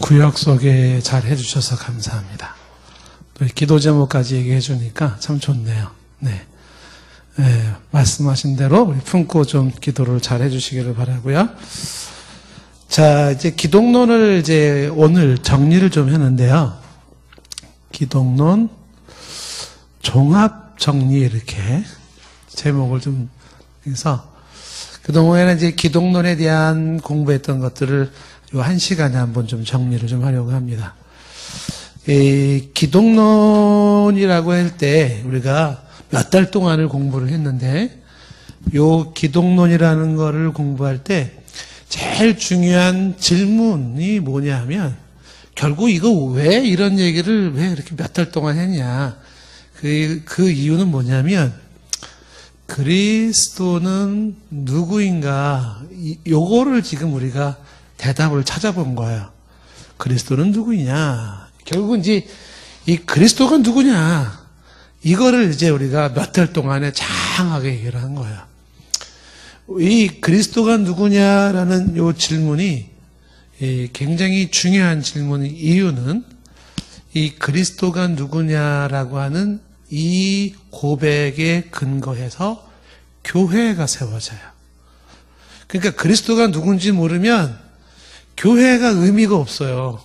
구역 소개 잘 해주셔서 감사합니다. 또 기도 제목까지 얘기해 주니까 참 좋네요. 네. 네, 말씀하신 대로 우리 품고 좀 기도를 잘 해주시기를 바라고요. 자, 이제 기독론을 이제 오늘 정리를 좀 했는데요. 기독론 종합 정리 이렇게 제목을 좀 해서 그동안에는 이제 기독론에 대한 공부했던 것들을 요 한 시간에 한번 좀 정리를 좀 하려고 합니다. 이 기독론이라고 할 때 우리가 몇 달 동안을 공부를 했는데 요 기독론이라는 거를 공부할 때 제일 중요한 질문이 뭐냐 하면 결국 이거 왜 이런 얘기를 왜 이렇게 몇 달 동안 했냐. 그 이유는 뭐냐면 그리스도는 누구인가 요거를 지금 우리가 대답을 찾아본 거예요. 그리스도는 누구냐. 결국은 이제 이 그리스도가 누구냐. 이거를 이제 우리가 몇 달 동안에 장하게 얘기를 한 거예요. 이 그리스도가 누구냐라는 요 질문이 굉장히 중요한 질문의 이유는 이 그리스도가 누구냐라고 하는 이 고백에 근거해서 교회가 세워져요. 그러니까 그리스도가 누군지 모르면 교회가 의미가 없어요.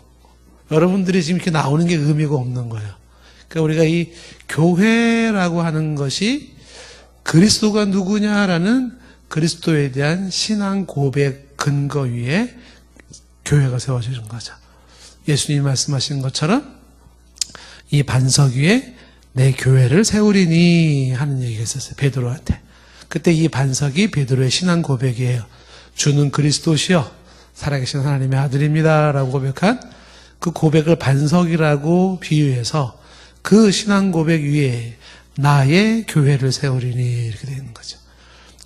여러분들이 지금 이렇게 나오는 게 의미가 없는 거예요. 그러니까 우리가 이 교회라고 하는 것이 그리스도가 누구냐라는 그리스도에 대한 신앙 고백 근거 위에 교회가 세워지는 거죠. 예수님이 말씀하신 것처럼 이 반석 위에 내 교회를 세우리니 하는 얘기가 있었어요. 베드로한테. 그때 이 반석이 베드로의 신앙 고백이에요. 주는 그리스도시요 살아계신 하나님의 아들입니다 라고 고백한 그 고백을 반석이라고 비유해서 그 신앙 고백 위에 나의 교회를 세우리니 이렇게 되는 거죠.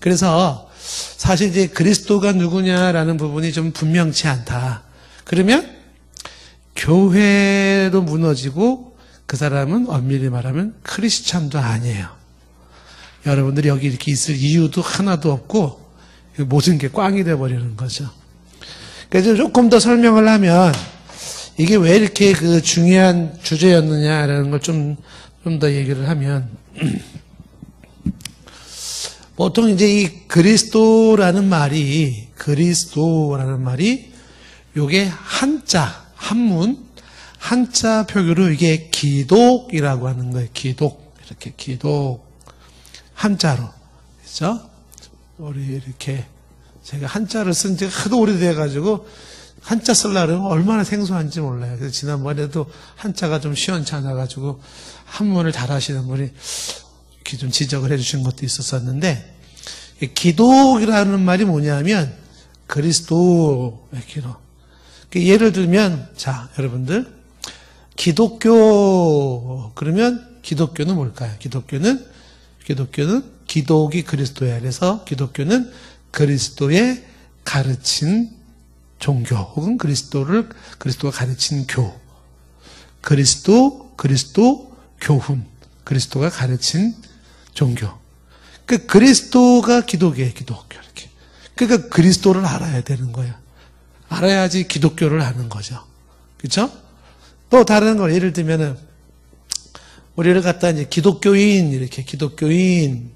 그래서 사실 이제 그리스도가 누구냐라는 부분이 좀 분명치 않다. 그러면 교회도 무너지고 그 사람은 엄밀히 말하면 크리스찬도 아니에요. 여러분들이 여기 이렇게 있을 이유도 하나도 없고 모든 게 꽝이 돼버리는 거죠. 그래서 조금 더 설명을 하면 이게 왜 이렇게 그 중요한 주제였느냐라는 걸 좀 더 얘기를 하면 보통 이제 이 그리스도라는 말이 요게 한자, 한자 표기로 이게 기독이라고 하는 거예요. 기독. 이렇게 기독. 한자로. 그죠? 우리 이렇게 제가 한자를 쓴 지가 하도 오래돼가지고 한자 쓰려면 얼마나 생소한지 몰라요. 그래서 지난번에도 한자가 좀 시원찮아가지고 한문을 잘하시는 분이 이렇게 좀 지적을 해주신 것도 있었었는데 기독이라는 말이 뭐냐면 그리스도 기독. 예를 들면 자 여러분들 기독교 그러면 기독교는 뭘까요? 기독교는 기독이 그리스도야. 그래서 기독교는 그리스도의 가르친 종교 혹은 그리스도가 가르친 교. 그리스도 교훈. 그리스도가 가르친 종교. 그 그리스도가 기독이에요. 기독교 이렇게. 그러니까 그리스도를 알아야 되는 거예요. 알아야지 기독교를 아는 거죠. 그렇죠? 또 다른 걸 예를 들면은 우리를 갖다 이제 기독교인 이렇게 기독교인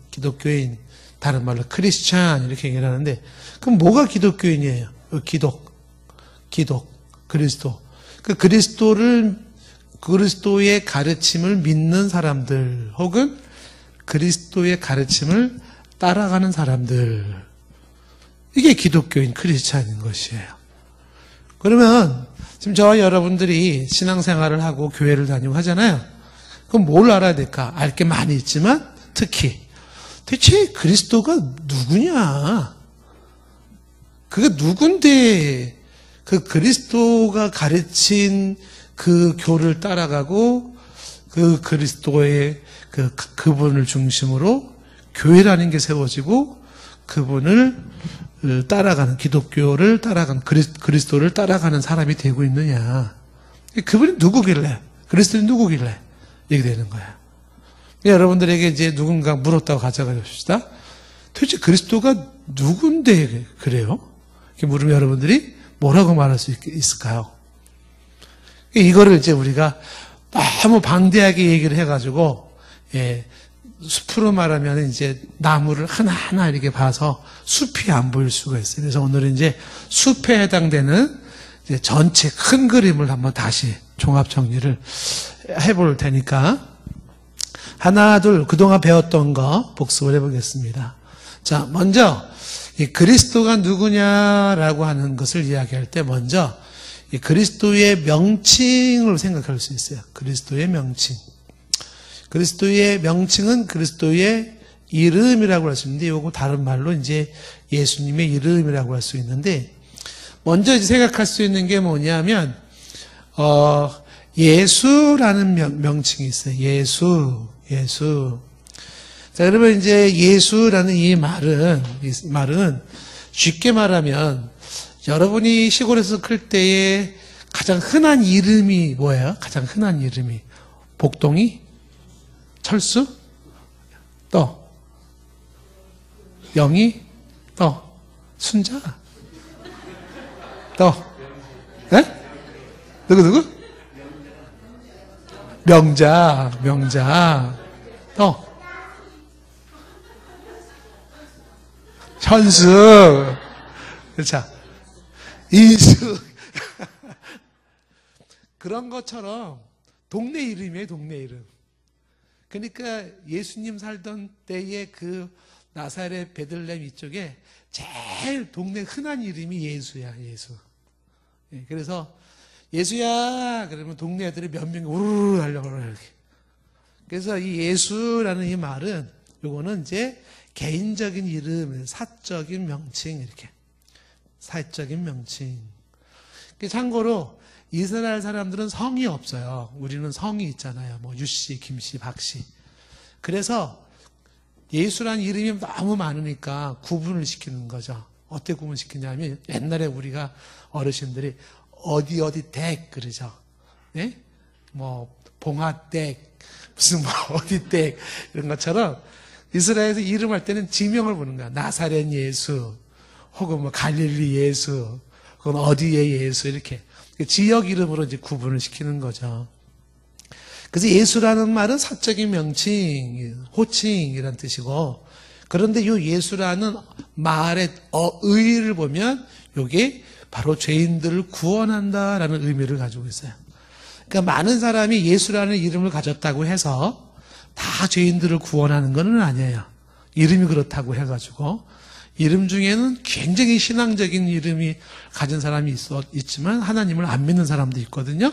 다른 말로 크리스찬 이렇게 얘기를 하는데 그럼 뭐가 기독교인이에요? 기독 그리스도. 그 그리스도의 가르침을 믿는 사람들 혹은 그리스도의 가르침을 따라가는 사람들 이게 기독교인 크리스찬인 것이에요. 그러면 지금 저와 여러분들이 신앙생활을 하고 교회를 다니고 하잖아요. 그럼 뭘 알아야 될까? 알 게 많이 있지만 특히 대체 그리스도가 누구냐? 그게 누군데 그 그리스도가 가르친 그 교를 따라가고 그 그리스도의 그분을 중심으로 교회라는 게 세워지고 그분을 따라가는 기독교를 따라가는 그리스도를 따라가는 사람이 되고 있느냐. 그분이 누구길래 그리스도는 누구길래 이렇게 되는 거야. 여러분들에게 이제 누군가 물었다고 가져가 봅시다. 도대체 그리스도가 누군데 그래요? 이렇게 물으면 여러분들이 뭐라고 말할 수 있을까요? 이거를 이제 우리가 너무 방대하게 얘기를 해가지고, 예, 숲으로 말하면 이제 나무를 하나하나 이렇게 봐서 숲이 안 보일 수가 있어요. 그래서 오늘은 이제 숲에 해당되는 이제 전체 큰 그림을 한번 다시 종합 정리를 해볼 테니까 하나, 둘, 그동안 배웠던 거 복습을 해보겠습니다. 자, 먼저 이 그리스도가 누구냐라고 하는 것을 이야기할 때 먼저 이 그리스도의 명칭을 생각할 수 있어요. 그리스도의 명칭. 그리스도의 명칭은 그리스도의 이름이라고 할 수 있는데, 요거 다른 말로 이제 예수님의 이름이라고 할 수 있는데, 먼저 이제 생각할 수 있는 게 뭐냐면, 예수라는 명칭이 있어요. 예수. 자, 그러면 이제 예수라는 이 말은 쉽게 말하면 여러분이 시골에서 클 때에 가장 흔한 이름이 뭐예요? 가장 흔한 이름이 복동이? 철수? 또 영희? 또 순자? 또 네? 누구? 명자 또 현수. 자, 이수. 그런 것처럼 동네 이름이에요, 동네 이름. 그러니까 예수님 살던 때의 그 나사렛 베들레헴 이쪽에 제일 동네 흔한 이름이 예수야, 예수. 그래서 예수야 그러면 동네 애들이 몇 명이 우르르 달려가요, 이렇게. 그래서 이 예수라는 이 말은 요거는 이제 개인적인 이름, 사적인 명칭, 이렇게. 사적인 명칭. 참고로 이스라엘 사람들은 성이 없어요. 우리는 성이 있잖아요. 뭐 유씨, 김씨, 박씨. 그래서 예수라는 이름이 너무 많으니까 구분을 시키는 거죠. 어떻게 구분시키냐면 옛날에 우리가 어르신들이 어디 댁 그러죠. 네? 뭐 봉화댁, 무슨 뭐 어디댁 이런 것처럼 이스라엘에서 이름할 때는 지명을 부르는 거야. 나사렛 예수, 혹은 뭐 갈릴리 예수, 혹은 어디의 예수, 이렇게 지역 이름으로 이제 구분을 시키는 거죠. 그래서 예수라는 말은 사적인 명칭, 호칭이란 뜻이고, 그런데 이 예수라는 말의 의의를 보면 이게 바로 죄인들을 구원한다라는 의미를 가지고 있어요. 그러니까 많은 사람이 예수라는 이름을 가졌다고 해서 다 죄인들을 구원하는 건 아니에요. 이름이 그렇다고 해가지고. 이름 중에는 굉장히 신앙적인 이름이 가진 사람이 있지만 하나님을 안 믿는 사람도 있거든요.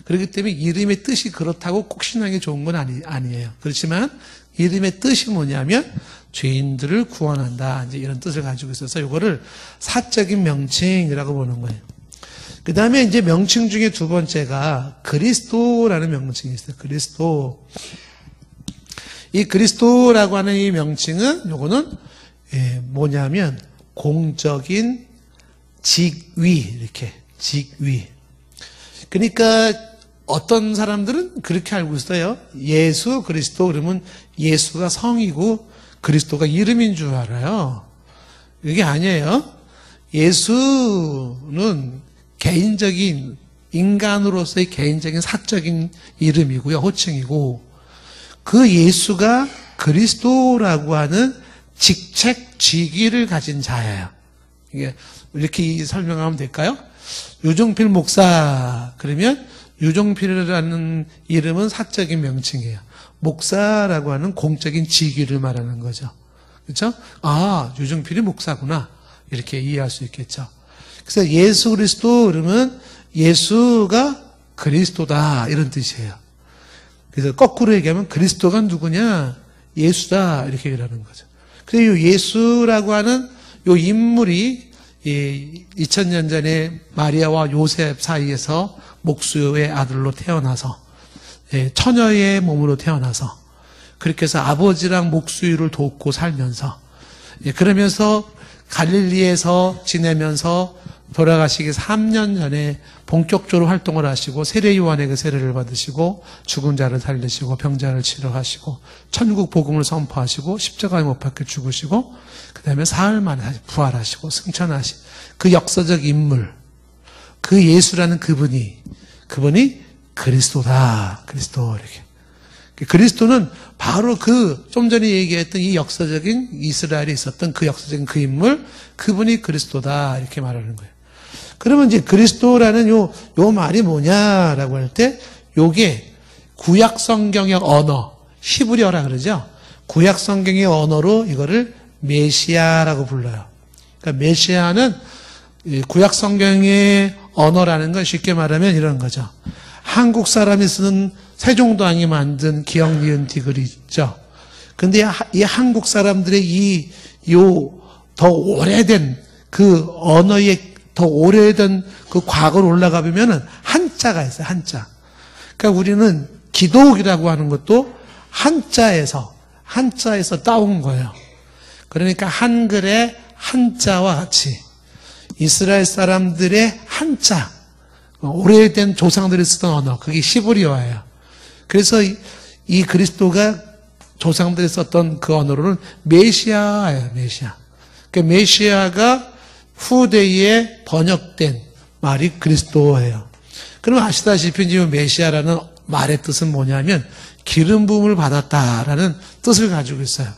그렇기 때문에 이름의 뜻이 그렇다고 꼭 신앙이 좋은 건 아니에요. 그렇지만 이름의 뜻이 뭐냐면 죄인들을 구원한다, 이제 이런 뜻을 가지고 있어서 이거를 사적인 명칭이라고 보는 거예요. 그 다음에 이제 명칭 중에 두 번째가 그리스도라는 명칭이 있어요. 그리스도. 이 그리스도라고 하는 이 명칭은 요거는 뭐냐면 공적인 직위, 이렇게 직위. 그러니까 어떤 사람들은 그렇게 알고 있어요. 예수 그리스도 그러면 예수가 성이고 그리스도가 이름인 줄 알아요. 이게 아니에요. 예수는 개인적인 인간으로서의 개인적인 사적인 이름이고요, 호칭이고, 그 예수가 그리스도라고 하는 직책 직위를 가진 자예요. 이게 이렇게 설명하면 될까요? 유종필 목사 그러면 유종필이라는 이름은 사적인 명칭이에요. 목사라고 하는 공적인 직위를 말하는 거죠. 그렇죠? 아, 유종필이 목사구나, 이렇게 이해할 수 있겠죠. 그래서 예수 그리스도 그러면 예수가 그리스도다, 이런 뜻이에요. 그래서 거꾸로 얘기하면 그리스도가 누구냐? 예수다, 이렇게 얘기하는 거죠. 그래서 이 예수라고 하는 이 인물이 2000년 전에 마리아와 요셉 사이에서 목수의 아들로 태어나서 처녀의 몸으로 태어나서 그렇게 해서 아버지랑 목수일을 돕고 살면서 그러면서 갈릴리에서 지내면서 돌아가시기 3년 전에 본격적으로 활동을 하시고 세례 요한에게 세례를 받으시고 죽은 자를 살리시고 병자를 치료하시고 천국 복음을 선포하시고 십자가에 못 박혀 죽으시고 그 다음에 사흘 만에 다시 부활하시고 승천하신 그 역사적 인물, 그 예수라는 그분이 그분이 그리스도다. 그리스도 이렇게. 그리스도는 바로 그 좀 전에 얘기했던 이 역사적인 이스라엘에 있었던 그 역사적인 그 인물, 그분이 그리스도다 이렇게 말하는 거예요. 그러면 이제 그리스도라는 요 말이 뭐냐라고 할 때 요게 구약 성경의 언어, 히브리어라 그러죠. 구약 성경의 언어로 이거를 메시아라고 불러요. 그러니까 메시아는 구약 성경의 언어라는 건 쉽게 말하면 이런 거죠. 한국 사람이 쓰는 세종대왕이 만든 기역 니은 디귿이 있죠. 근데 이 한국 사람들의 더 오래된 그 언어의 더 오래된 그 과거로 올라가 보면은 한자가 있어요. 한자. 그러니까 우리는 기독이라고 하는 것도 한자에서 따온 거예요. 그러니까 한글의 한자와 같이 이스라엘 사람들의 한자, 오래된 조상들이 쓰던 언어, 그게 히브리어예요. 그래서 이 그리스도가 조상들이 썼던 그 언어로는 메시아예요, 메시아. 그러니까 메시아가 후대에 번역된 말이 그리스도예요. 그럼 아시다시피 지금 메시아라는 말의 뜻은 뭐냐면 기름 부음을 받았다라는 뜻을 가지고 있어요.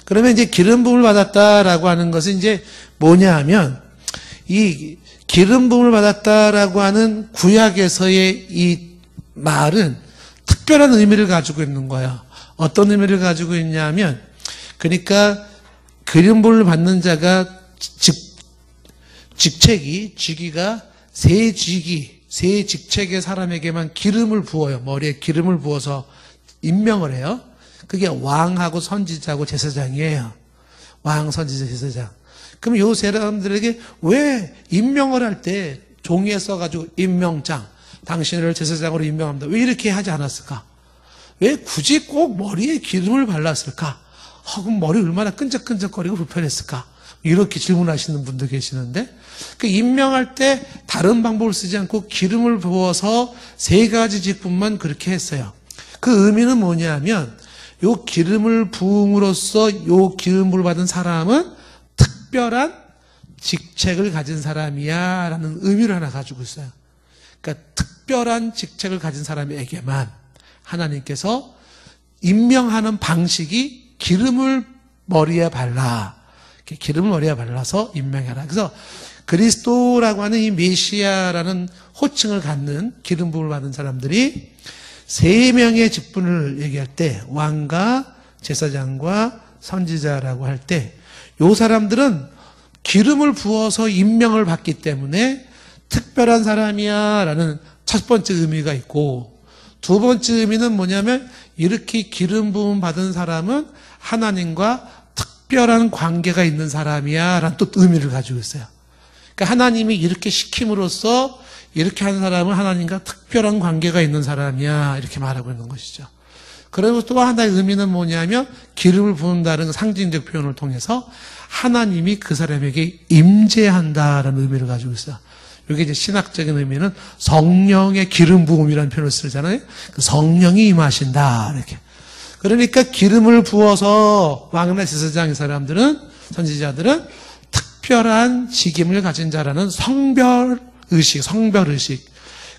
그러면 이제 기름 부음을 받았다라고 하는 것은 이제 뭐냐 하면 이 기름 부음을 받았다라고 하는 구약에서의 이 말은 특별한 의미를 가지고 있는 거예요. 어떤 의미를 가지고 있냐면 그러니까 기름 부음을 받는 자가 직위가 세 직책의 사람에게만 기름을 부어요. 머리에 기름을 부어서 임명을 해요. 그게 왕하고 선지자하고 제사장이에요. 왕, 선지자, 제사장. 그럼 요 사람들에게 왜 임명을 할 때 종이에 써가지고 임명장, 당신을 제사장으로 임명합니다. 왜 이렇게 하지 않았을까? 왜 굳이 꼭 머리에 기름을 발랐을까? 그럼 머리 얼마나 끈적끈적거리고 불편했을까? 이렇게 질문하시는 분도 계시는데, 그 임명할 때 다른 방법을 쓰지 않고 기름을 부어서 세 가지 직분만 그렇게 했어요. 그 의미는 뭐냐면, 요 기름을 부음으로써 요 기름을 받은 사람은 특별한 직책을 가진 사람이야 라는 의미를 하나 가지고 있어요. 그러니까 특별한 직책을 가진 사람에게만 하나님께서 임명하는 방식이 기름을 머리에 발라. 기름을 머리에 발라서 임명해라. 그래서 그리스도라고 하는 이 메시아라는 호칭을 갖는 기름 부음을 받은 사람들이 세 명의 직분을 얘기할 때 왕과 제사장과 선지자라고 할 때 요 사람들은 기름을 부어서 임명을 받기 때문에 특별한 사람이야 라는 첫 번째 의미가 있고, 두 번째 의미는 뭐냐면 이렇게 기름 부음 받은 사람은 하나님과 특별한 관계가 있는 사람이야 라는 또 의미를 가지고 있어요. 그러니까 하나님이 이렇게 시킴으로써 이렇게 한 사람은 하나님과 특별한 관계가 있는 사람이야 이렇게 말하고 있는 것이죠. 그리고 또 하나의 의미는 뭐냐면 기름을 부은다는 상징적 표현을 통해서 하나님이 그 사람에게 임재한다라는 의미를 가지고 있어요. 이게 이제 신학적인 의미는 성령의 기름 부음이라는 표현을 쓰잖아요. 그 성령이 임하신다 이렇게. 그러니까 기름을 부어서 왕이나 제사장 이 사람들은, 선지자들은 특별한 직임을 가진 자라는 성별의식.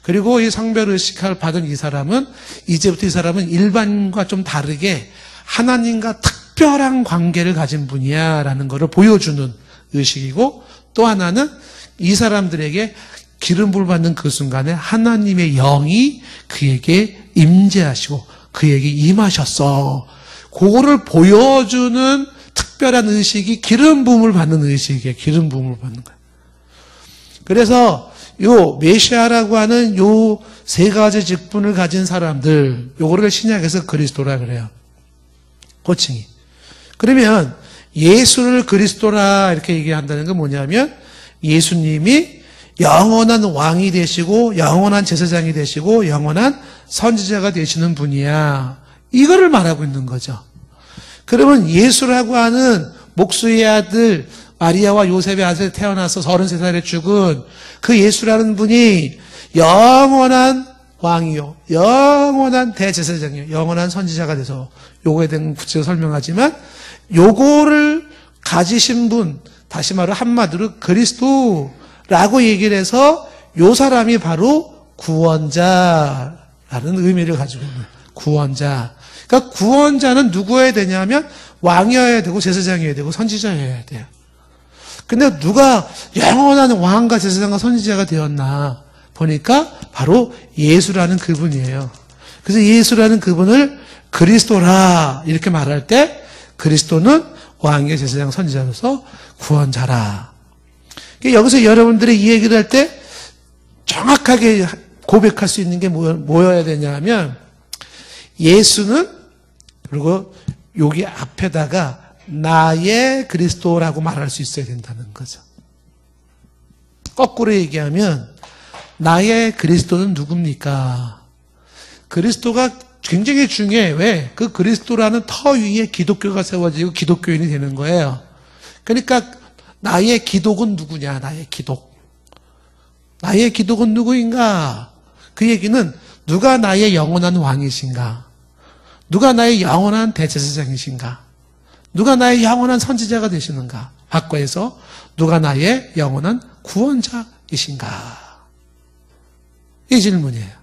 그리고 이 성별의식을 받은 이 사람은 이제부터 이 사람은 일반과 좀 다르게 하나님과 특별한 관계를 가진 분이야 라는 것을 보여주는 의식이고, 또 하나는 이 사람들에게 기름 부음을 받는 그 순간에 하나님의 영이 그에게 임재하시고 그에게 임하셨어. 그거를 보여주는 특별한 의식이 기름 부음을 받는 의식이에요. 기름 부음을 받는 거예요. 그래서 요 메시아라고 하는 요 세 가지 직분을 가진 사람들, 요거를 신약에서 그리스도라 그래요. 호칭이. 그러면 예수를 그리스도라 이렇게 얘기한다는 건 뭐냐면 예수님이 영원한 왕이 되시고 영원한 제사장이 되시고 영원한 선지자가 되시는 분이야. 이거를 말하고 있는 거죠. 그러면 예수라고 하는 목수의 아들 마리아와 요셉의 아들에 태어나서 33살에 죽은 그 예수라는 분이 영원한 왕이요, 영원한 대제사장이요, 영원한 선지자가 돼서 요거에 대한 구체적으로 설명하지만 요거를 가지신 분, 다시 말해 한마디로 그리스도라고 얘기를 해서 요 사람이 바로 구원자라는 의미를 가지고 있는 구원자. 그러니까 구원자는 누구여야 되냐면 왕이어야 되고 제사장이어야 되고 선지자여야 돼요. 근데 누가 영원한 왕과 제사장과 선지자가 되었나 보니까 바로 예수라는 그분이에요. 그래서 예수라는 그분을 그리스도라 이렇게 말할 때 그리스도는 왕의 제사장 선지자로서 구원자라. 여기서 여러분들이 이 얘기를 할 때 정확하게 고백할 수 있는 게 뭐여야 되냐면 예수는 그리고 여기 앞에다가 나의 그리스도라고 말할 수 있어야 된다는 거죠. 거꾸로 얘기하면 나의 그리스도는 누굽니까? 그리스도가 굉장히 중요해. 왜? 그 그리스도라는 터 위에 기독교가 세워지고 기독교인이 되는 거예요. 그러니까 나의 기독은 누구냐? 나의 기독. 나의 기독은 누구인가? 그 얘기는 누가 나의 영원한 왕이신가? 누가 나의 영원한 대제사장이신가? 누가 나의 영원한 선지자가 되시는가? 바꿔서 누가 나의 영원한 구원자이신가? 이 질문이에요.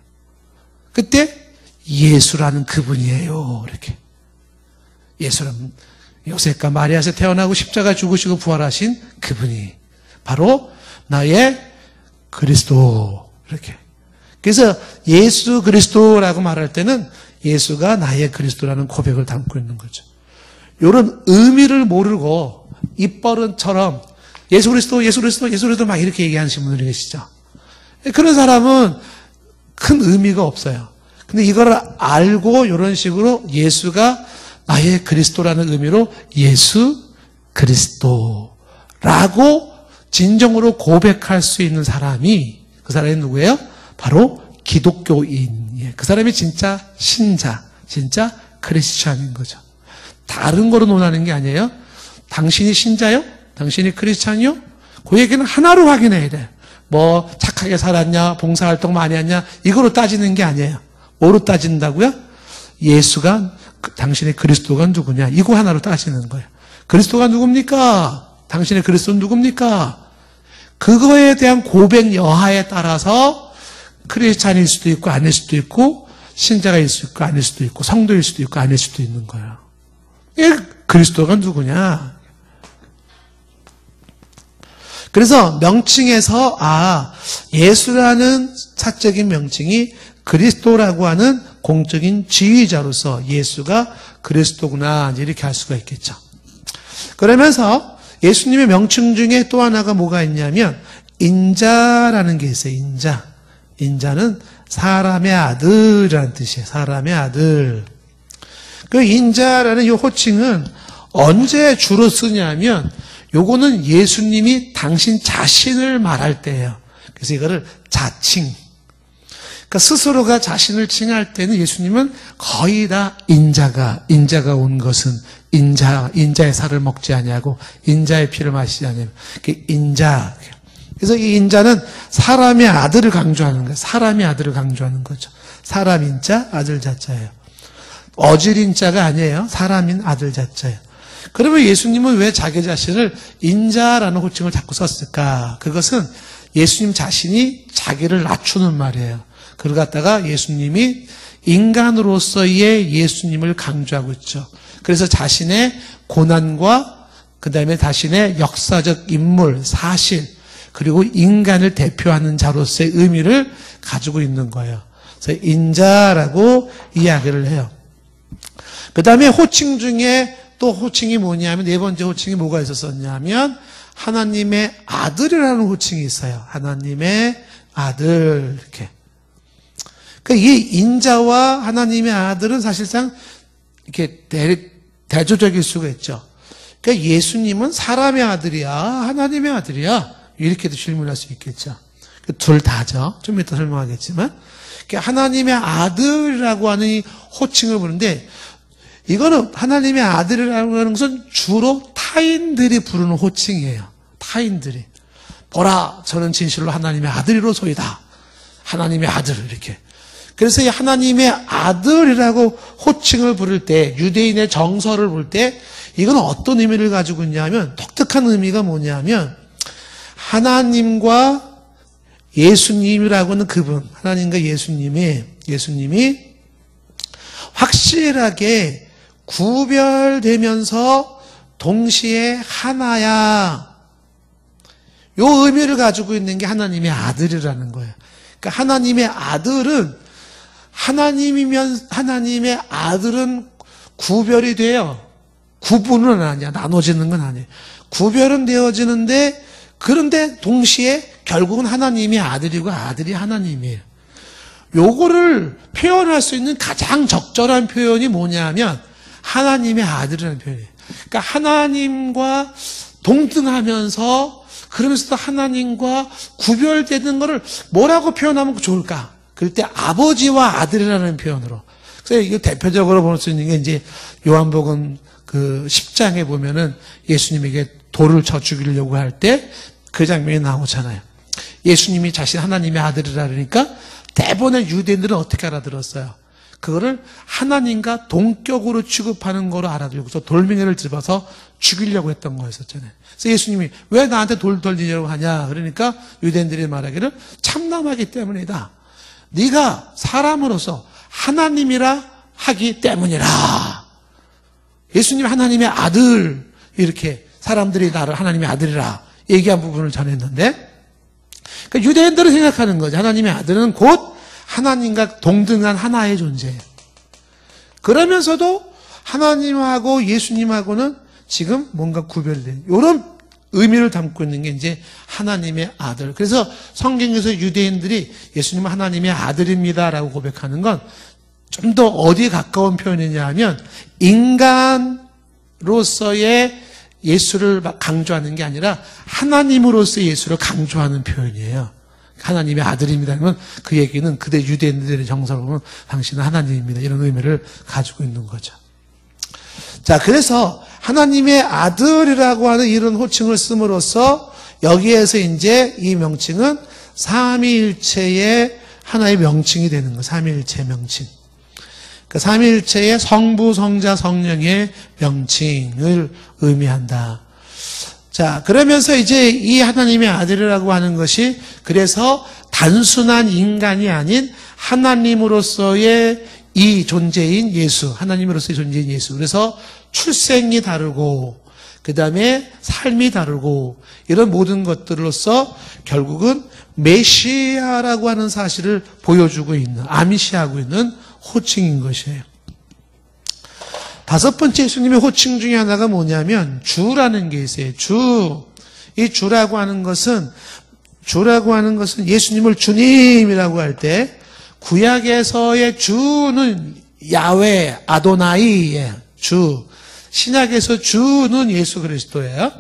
그때 예수라는 그분이에요. 이렇게. 예수는 요셉과 마리아에서 태어나고 십자가 죽으시고 부활하신 그분이 바로 나의 그리스도. 이렇게. 그래서 예수 그리스도라고 말할 때는 예수가 나의 그리스도라는 고백을 담고 있는 거죠. 이런 의미를 모르고 입버릇처럼 예수 그리스도, 예수 그리스도, 예수 그리스도 막 이렇게 얘기하시는 분들이 계시죠. 그런 사람은 큰 의미가 없어요. 근데 이걸 알고 이런 식으로 예수가 나의 그리스도라는 의미로 예수 그리스도라고 진정으로 고백할 수 있는 사람이 그 사람이 누구예요? 바로 기독교인. 그 사람이 진짜 신자, 진짜 크리스찬인 거죠. 다른 거로 논하는 게 아니에요. 당신이 신자요? 당신이 크리스찬이요? 그 얘기는 하나로 확인해야 돼. 뭐 착하게 살았냐, 봉사활동 많이 했냐 이거로 따지는 게 아니에요. 뭐로 따진다고요? 예수가 당신의 그리스도가 누구냐 이거 하나로 따지는 거예요. 그리스도가 누굽니까? 당신의 그리스도는 누굽니까? 그거에 대한 고백 여하에 따라서 크리스찬일 수도 있고 아닐 수도 있고 신자가일 수도 있고 아닐 수도 있고 성도일 수도 있고 아닐 수도 있는 거예요. 그리스도가 누구냐? 그래서 명칭에서 예수라는 사적인 명칭이 그리스도라고 하는 공적인 지휘자로서 예수가 그리스도구나 이렇게 할 수가 있겠죠. 그러면서 예수님의 명칭 중에 또 하나가 뭐가 있냐면 인자라는 게 있어요. 인자. 인자는 사람의 아들이라는 뜻이에요. 사람의 아들. 그 인자라는 이 호칭은 언제 주로 쓰냐면 요거는 예수님이 당신 자신을 말할 때예요. 그래서 이거를 자칭. 그러니까 스스로가 자신을 칭할 때는 예수님은 거의 다 인자가 온 것은 인자의 살을 먹지 아니하고 인자의 피를 마시지 아니하고 인자. 그래서 이 인자는 사람의 아들을 강조하는 거예요. 사람의 아들을 강조하는 거죠. 사람인 자, 아들 자자예요. 어질인 자가 아니에요. 사람인 아들 자자예요. 그러면 예수님은 왜 자기 자신을 인자라는 호칭을 자꾸 썼을까? 그것은 예수님 자신이 자기를 낮추는 말이에요. 그걸 갖다가 예수님이 인간으로서의 예수님을 강조하고 있죠. 그래서 자신의 고난과 그 다음에 자신의 역사적 인물, 사실 그리고 인간을 대표하는 자로서의 의미를 가지고 있는 거예요. 그래서 인자라고 이야기를 해요. 그 다음에 호칭 중에 또 호칭이 뭐냐면 네 번째 호칭이 뭐가 있었었냐면 하나님의 아들이라는 호칭이 있어요. 하나님의 아들 이렇게. 그러니까 이 인자와 하나님의 아들은 사실상 이렇게 대조적일 수가 있죠. 그러니까 예수님은 사람의 아들이야, 하나님의 아들이야 이렇게도 질문할 수 있겠죠. 둘 다죠. 좀 이따 설명하겠지만 그러니까 하나님의 아들이라고 하는 이 호칭을 부르는데 이거는 하나님의 아들이라고 하는 것은 주로 타인들이 부르는 호칭이에요. 타인들이. 보라, 저는 진실로 하나님의 아들이로소이다. 하나님의 아들, 이렇게. 그래서 이 하나님의 아들이라고 호칭을 부를 때, 유대인의 정서를 볼 때, 이건 어떤 의미를 가지고 있냐면, 독특한 의미가 뭐냐면, 하나님과 예수님이라고는 그분, 하나님과 예수님이 확실하게 구별되면서 동시에 하나야. 요 의미를 가지고 있는 게 하나님의 아들이라는 거예요. 그러니까 하나님의 아들은 하나님의 아들은 구별이 돼요. 구분은 아니야. 나눠지는 건 아니에요. 구별은 되어지는데 그런데 동시에 결국은 하나님이 아들이고 아들이 하나님이에요. 요거를 표현할 수 있는 가장 적절한 표현이 뭐냐면 하나님의 아들이라는 표현이에요. 그러니까 하나님과 동등하면서 그러면서도 하나님과 구별되는 것을 뭐라고 표현하면 좋을까? 그럴 때 아버지와 아들이라는 표현으로. 그래서 이거 대표적으로 볼 수 있는 게 이제 요한복음 그 10장에 보면은 예수님에게 돌을 쳐 죽이려고 할 때 그 장면이 나오잖아요. 예수님이 자신 하나님의 아들이라 그러니까 대부분의 유대인들은 어떻게 알아들었어요? 그거를 하나님과 동격으로 취급하는 거로 알아들고서 돌멩이를 집어서 죽이려고 했던 거였었잖아요. 그래서 예수님이 왜 나한테 돌 던지려고 하냐? 그러니까 유대인들이 말하기를 참남하기 때문이다. 네가 사람으로서 하나님이라 하기 때문이라. 예수님 하나님의 아들 이렇게 사람들이 나를 하나님의 아들이라 얘기한 부분을 전했는데 그러니까 유대인들은 생각하는 거죠. 하나님의 아들은 곧 하나님과 동등한 하나의 존재예요. 그러면서도 하나님하고 예수님하고는 지금 뭔가 구별된 이런 의미를 담고 있는 게 이제 하나님의 아들. 그래서 성경에서 유대인들이 예수님은 하나님의 아들입니다라고 고백하는 건 좀 더 어디에 가까운 표현이냐 하면 인간으로서의 예수를 강조하는 게 아니라 하나님으로서의 예수를 강조하는 표현이에요. 하나님의 아들입니다. 그러면 그 얘기는 그대 유대인들의 정서로 보면 당신은 하나님입니다. 이런 의미를 가지고 있는 거죠. 자, 그래서 하나님의 아들이라고 하는 이런 호칭을 씀으로써 여기에서 이제 이 명칭은 삼위일체의 하나의 명칭이 되는 거예요. 삼위일체 명칭. 그 삼위일체의 성부, 성자, 성령의 명칭을 의미한다. 자, 그러면서 이제 이 하나님의 아들이라고 하는 것이 그래서 단순한 인간이 아닌 하나님으로서의 이 존재인 예수, 하나님으로서의 존재인 예수. 그래서 출생이 다르고 그 다음에 삶이 다르고 이런 모든 것들로서 결국은 메시아라고 하는 사실을 보여주고 있는, 암시하고 있는 호칭인 것이에요. 다섯 번째 예수님의 호칭 중에 하나가 뭐냐면 주라는 게 있어요. 주. 이 주라고 하는 것은 예수님을 주님이라고 할 때 구약에서의 주는 야훼, 아도나이의 주. 신약에서 주는 예수 그리스도예요.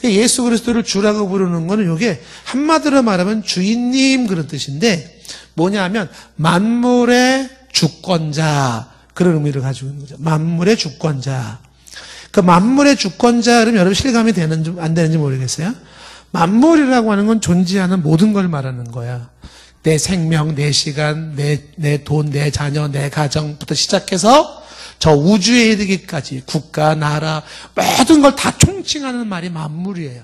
예수 그리스도를 주라고 부르는 거는 이게 한마디로 말하면 주인님 그런 뜻인데 뭐냐면 만물의 주권자 그런 의미를 가지고 있는 거죠. 만물의 주권자. 그 만물의 주권자 그러면 여러분 실감이 되는지 안 되는지 모르겠어요. 만물이라고 하는 건 존재하는 모든 걸 말하는 거야. 내 생명, 내 시간, 내 돈, 내 자녀, 내 가정부터 시작해서 저 우주에 이르기까지 국가, 나라 모든 걸 다 총칭하는 말이 만물이에요.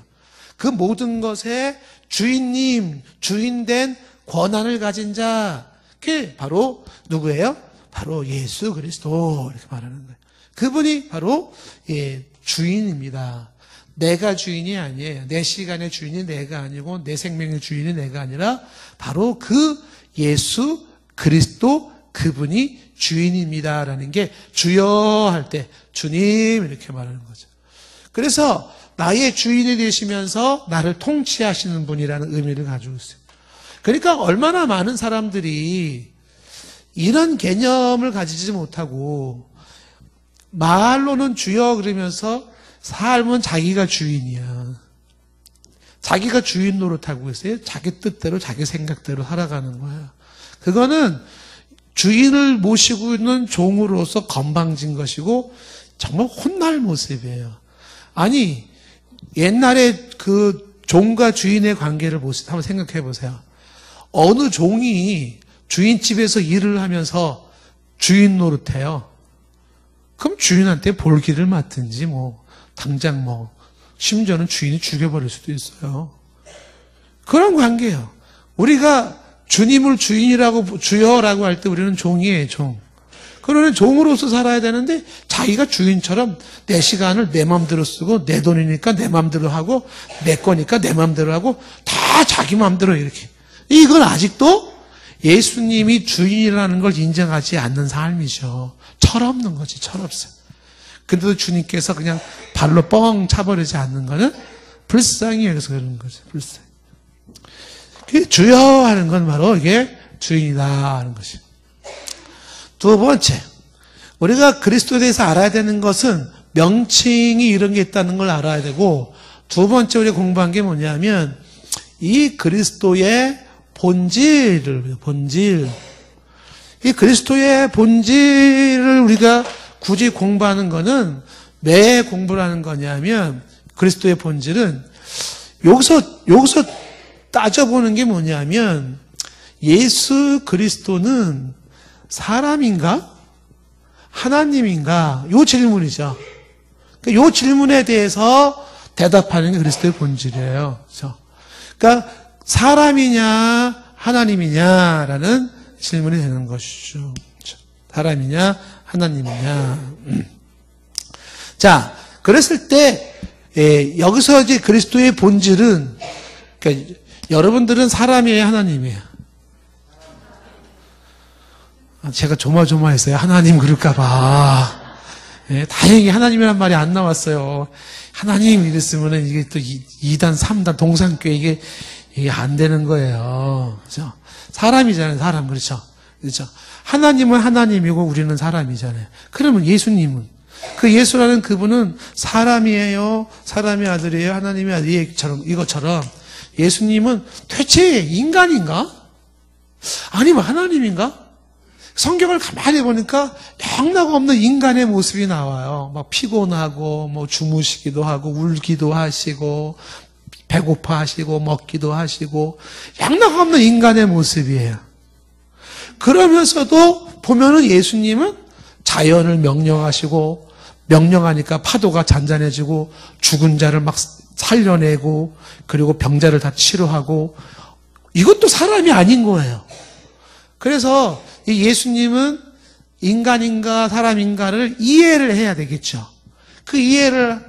그 모든 것의 주인님, 주인된 권한을 가진 자 그게 바로 누구예요? 바로 예수 그리스도 이렇게 말하는 거예요. 그분이 바로 주인입니다. 내가 주인이 아니에요. 내 시간의 주인이 내가 아니고 내 생명의 주인이 내가 아니라 바로 그 예수 그리스도 그분이 주인입니다라는 게 주여 할 때 주님 이렇게 말하는 거죠. 그래서 나의 주인이 되시면서 나를 통치하시는 분이라는 의미를 가지고 있어요. 그러니까 얼마나 많은 사람들이 이런 개념을 가지지 못하고 말로는 주여 그러면서 삶은 자기가 주인이야. 자기가 주인 노릇하고 있어요. 자기 뜻대로 자기 생각대로 살아가는 거야. 그거는 주인을 모시고 있는 종으로서 건방진 것이고 정말 혼날 모습이에요. 아니 옛날에 그 종과 주인의 관계를 한번 생각해 보세요. 어느 종이 주인집에서 일을 하면서 주인 노릇해요. 그럼 주인한테 볼기를 맡든지 당장 심지어는 주인이 죽여버릴 수도 있어요. 그런 관계예요. 우리가 주님을 주인이라고, 주여라고 할 때 우리는 종이에요, 종. 그러면 종으로서 살아야 되는데 자기가 주인처럼 내 시간을 내 맘대로 쓰고 내 돈이니까 내 맘대로 하고 내 거니까 내 맘대로 하고 다 자기 맘대로 이렇게. 이건 아직도 예수님이 주인이라는 걸 인정하지 않는 삶이죠. 철없는 거지, 철없어요. 근데도 주님께서 그냥 발로 뻥 차버리지 않는 거는 불쌍히 여기서 그러는 거죠. 불쌍히. 주여 하는 건 바로 이게 주인이다 하는 것이. 두 번째, 우리가 그리스도에 대해서 알아야 되는 것은 명칭이 이런 게 있다는 걸 알아야 되고, 두 번째 우리가 공부한 게 뭐냐면 이 그리스도의 본질. 이 그리스도의 본질을 우리가 굳이 공부하는 거는 왜 공부를 하는 거냐면, 그리스도의 본질은 여기서 따져보는 게 뭐냐면, 예수 그리스도는 사람인가? 하나님인가? 요 질문이죠. 요 질문에 대해서 대답하는 게 그리스도의 본질이에요. 그렇죠? 그러니까 사람이냐 하나님이냐라는 질문이 되는 것이죠. 사람이냐 하나님이냐. 자, 그랬을 때 여기서 이제 그리스도의 본질은, 그러니까 여러분들은 사람이에요, 하나님이에요? 제가 조마조마했어요. 하나님 그럴까봐. 다행히 하나님이란 말이 안 나왔어요. 하나님 이랬으면 이게 또 2단, 3단, 동산교회 이게 안 되는 거예요. 그렇죠? 사람이잖아요, 사람. 그렇죠? 그렇죠? 하나님은 하나님이고 우리는 사람이잖아요. 그러면 예수님은? 그 예수라는 그분은 사람이에요? 사람의 아들이에요? 하나님의 아들이에요? 이것처럼 예수님은 대체 인간인가? 아니면 하나님인가? 성경을 가만히 보니까 영락 없는 인간의 모습이 나와요. 막 피곤하고, 뭐 주무시기도 하고, 울기도 하시고, 배고파 하시고, 먹기도 하시고, 영락 없는 인간의 모습이에요. 그러면서도 보면은 예수님은 자연을 명령하시고, 명령하니까 파도가 잔잔해지고, 죽은 자를 막 살려내고, 그리고 병자를 다 치료하고, 이것도 사람이 아닌 거예요. 그래서 이 예수님은 인간인가 사람인가를 이해를 해야 되겠죠. 그 이해를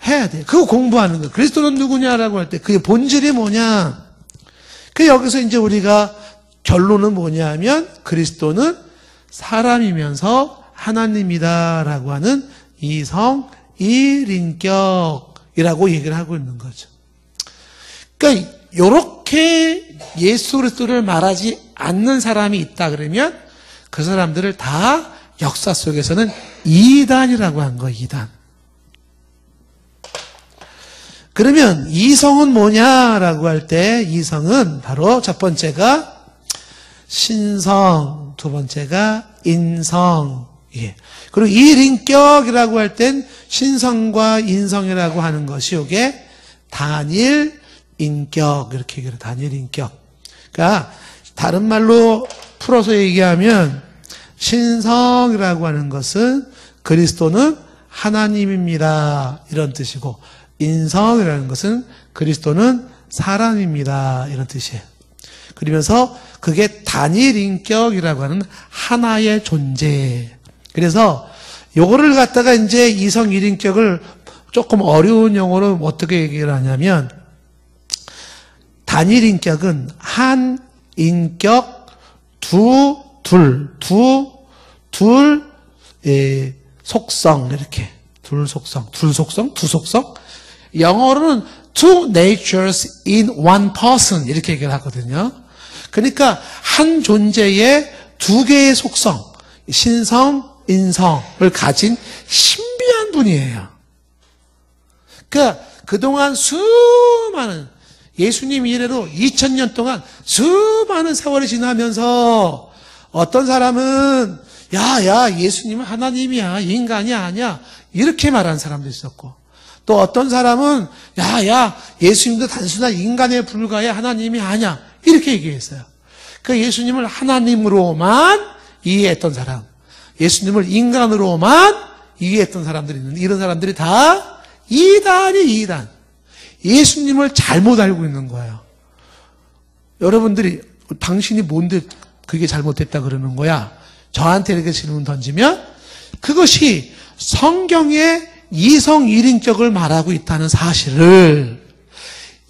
해야 돼요. 그거 공부하는 거예요. 그리스도는 누구냐라고 할 때 그의 본질이 뭐냐. 그 여기서 이제 우리가 결론은 뭐냐면 그리스도는 사람이면서 하나님이다라고 하는 이성 일인격이라고 얘기를 하고 있는 거죠. 그러니까 이렇게 예수 그리스도를 말하지 않는 사람이 있다 그러면 그 사람들을 다 역사 속에서는 이단이라고 한 거예요. 이단. 그러면 이성은 뭐냐라고 할 때 이성은 바로 첫 번째가 신성, 두 번째가 인성. 예. 그리고 일인격이라고 할 땐 신성과 인성이라고 하는 것이 이게 단일 인격 이렇게 얘기해요. 단일 인격. 그러니까 다른 말로 풀어서 얘기하면 신성이라고 하는 것은 그리스도는 하나님입니다 이런 뜻이고, 인성이라는 것은 그리스도는 사람입니다 이런 뜻이에요. 그러면서 그게 단일 인격이라고 하는 하나의 존재. 그래서 요거를 갖다가 이제 이성 일인격을 조금 어려운 용어로 어떻게 얘기를 하냐면, 단일 인격은 한 인격 둘 속성 이렇게 둘 속성. 영어로는 two natures in one person 이렇게 얘기를 하거든요. 그러니까 한 존재의 두 개의 속성, 신성, 인성을 가진 신비한 분이에요. 그러니까 그동안 수많은 예수님 이래로 2000년 동안 수많은 세월이 지나면서 어떤 사람은 야 예수님은 하나님이야 인간이 아니야 이렇게 말하는 사람도 있었고, 또 어떤 사람은 야 예수님도 단순한 인간에 불과해 하나님이 아니야 이렇게 얘기했어요. 그 예수님을 하나님으로만 이해했던 사람, 예수님을 인간으로만 이해했던 사람들이 있는데, 이런 사람들이 다 이단. 예수님을 잘못 알고 있는 거예요. 여러분들이 당신이 뭔데 그게 잘못됐다 그러는 거야? 저한테 이렇게 질문 던지면 그것이 성경의 이성 일인격을 말하고 있다는 사실을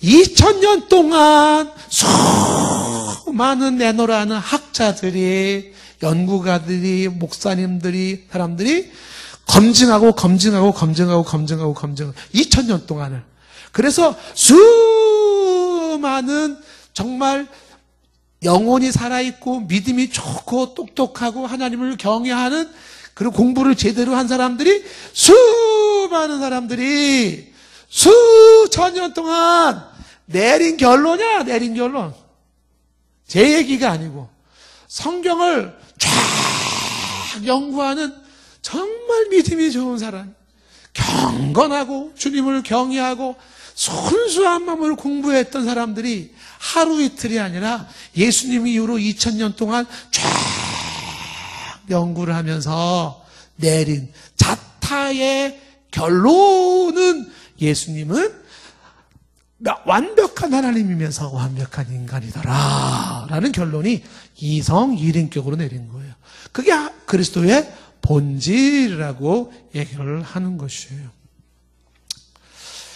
2000년 동안 수많은 내노라는 학자들이, 연구가들이, 목사님들이, 사람들이 검증하고 2000년 동안을. 그래서 수많은 정말 영혼이 살아있고 믿음이 좋고 똑똑하고 하나님을 경외하는 그리고 공부를 제대로 한 사람들이, 수많은 사람들이 수천 년 동안 내린 결론이야. 내린 결론. 제 얘기가 아니고 성경을 쫙 연구하는 정말 믿음이 좋은 사람, 경건하고 주님을 경외하고 순수한 마음으로 공부했던 사람들이 하루 이틀이 아니라 예수님 이후로 2000년 동안 쫙 연구를 하면서 내린 자타의 결론은 예수님은 완벽한 하나님이면서 완벽한 인간이더라 라는 결론이 이성 일인격으로 내린 거예요. 그게 그리스도의 본질이라고 얘기를 하는 것이에요.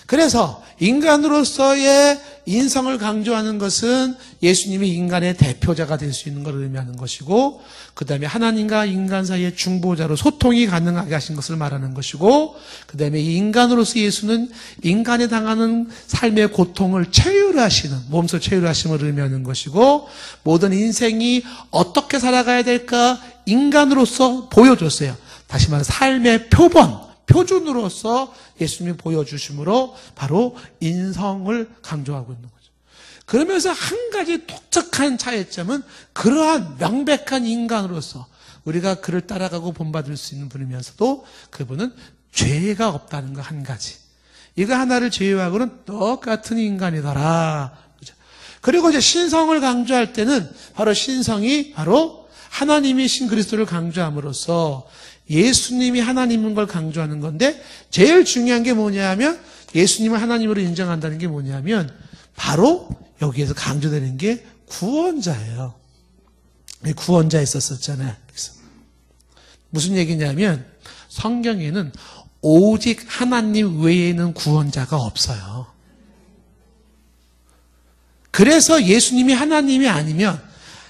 그래서 인간으로서의 인성을 강조하는 것은 예수님이 인간의 대표자가 될 수 있는 걸 의미하는 것이고, 그 다음에 하나님과 인간 사이의 중보자로 소통이 가능하게 하신 것을 말하는 것이고, 그 다음에 이 인간으로서 예수는 인간이 당하는 삶의 고통을 체휼하시는, 몸소 체휼하심을 의미하는 것이고, 모든 인생이 어떻게 살아가야 될까 인간으로서 보여줬어요. 다시 말해 삶의 표준으로서 예수님이 보여주심으로 바로 인성을 강조하고 있는 거죠. 그러면서 한 가지 독특한 차이점은 그러한 명백한 인간으로서 우리가 그를 따라가고 본받을 수 있는 분이면서도 그분은 죄가 없다는 거 한 가지. 이거 하나를 제외하고는 똑같은 인간이더라. 그죠? 그리고 이제 신성을 강조할 때는 바로 신성이 바로 하나님이신 그리스도를 강조함으로써 예수님이 하나님인 걸 강조하는 건데, 제일 중요한 게 뭐냐면 예수님을 하나님으로 인정한다는 게 뭐냐면 바로 여기에서 강조되는 게 구원자예요. 구원자 있었잖아요. 무슨 얘기냐면 성경에는 오직 하나님 외에는 구원자가 없어요. 그래서 예수님이 하나님이 아니면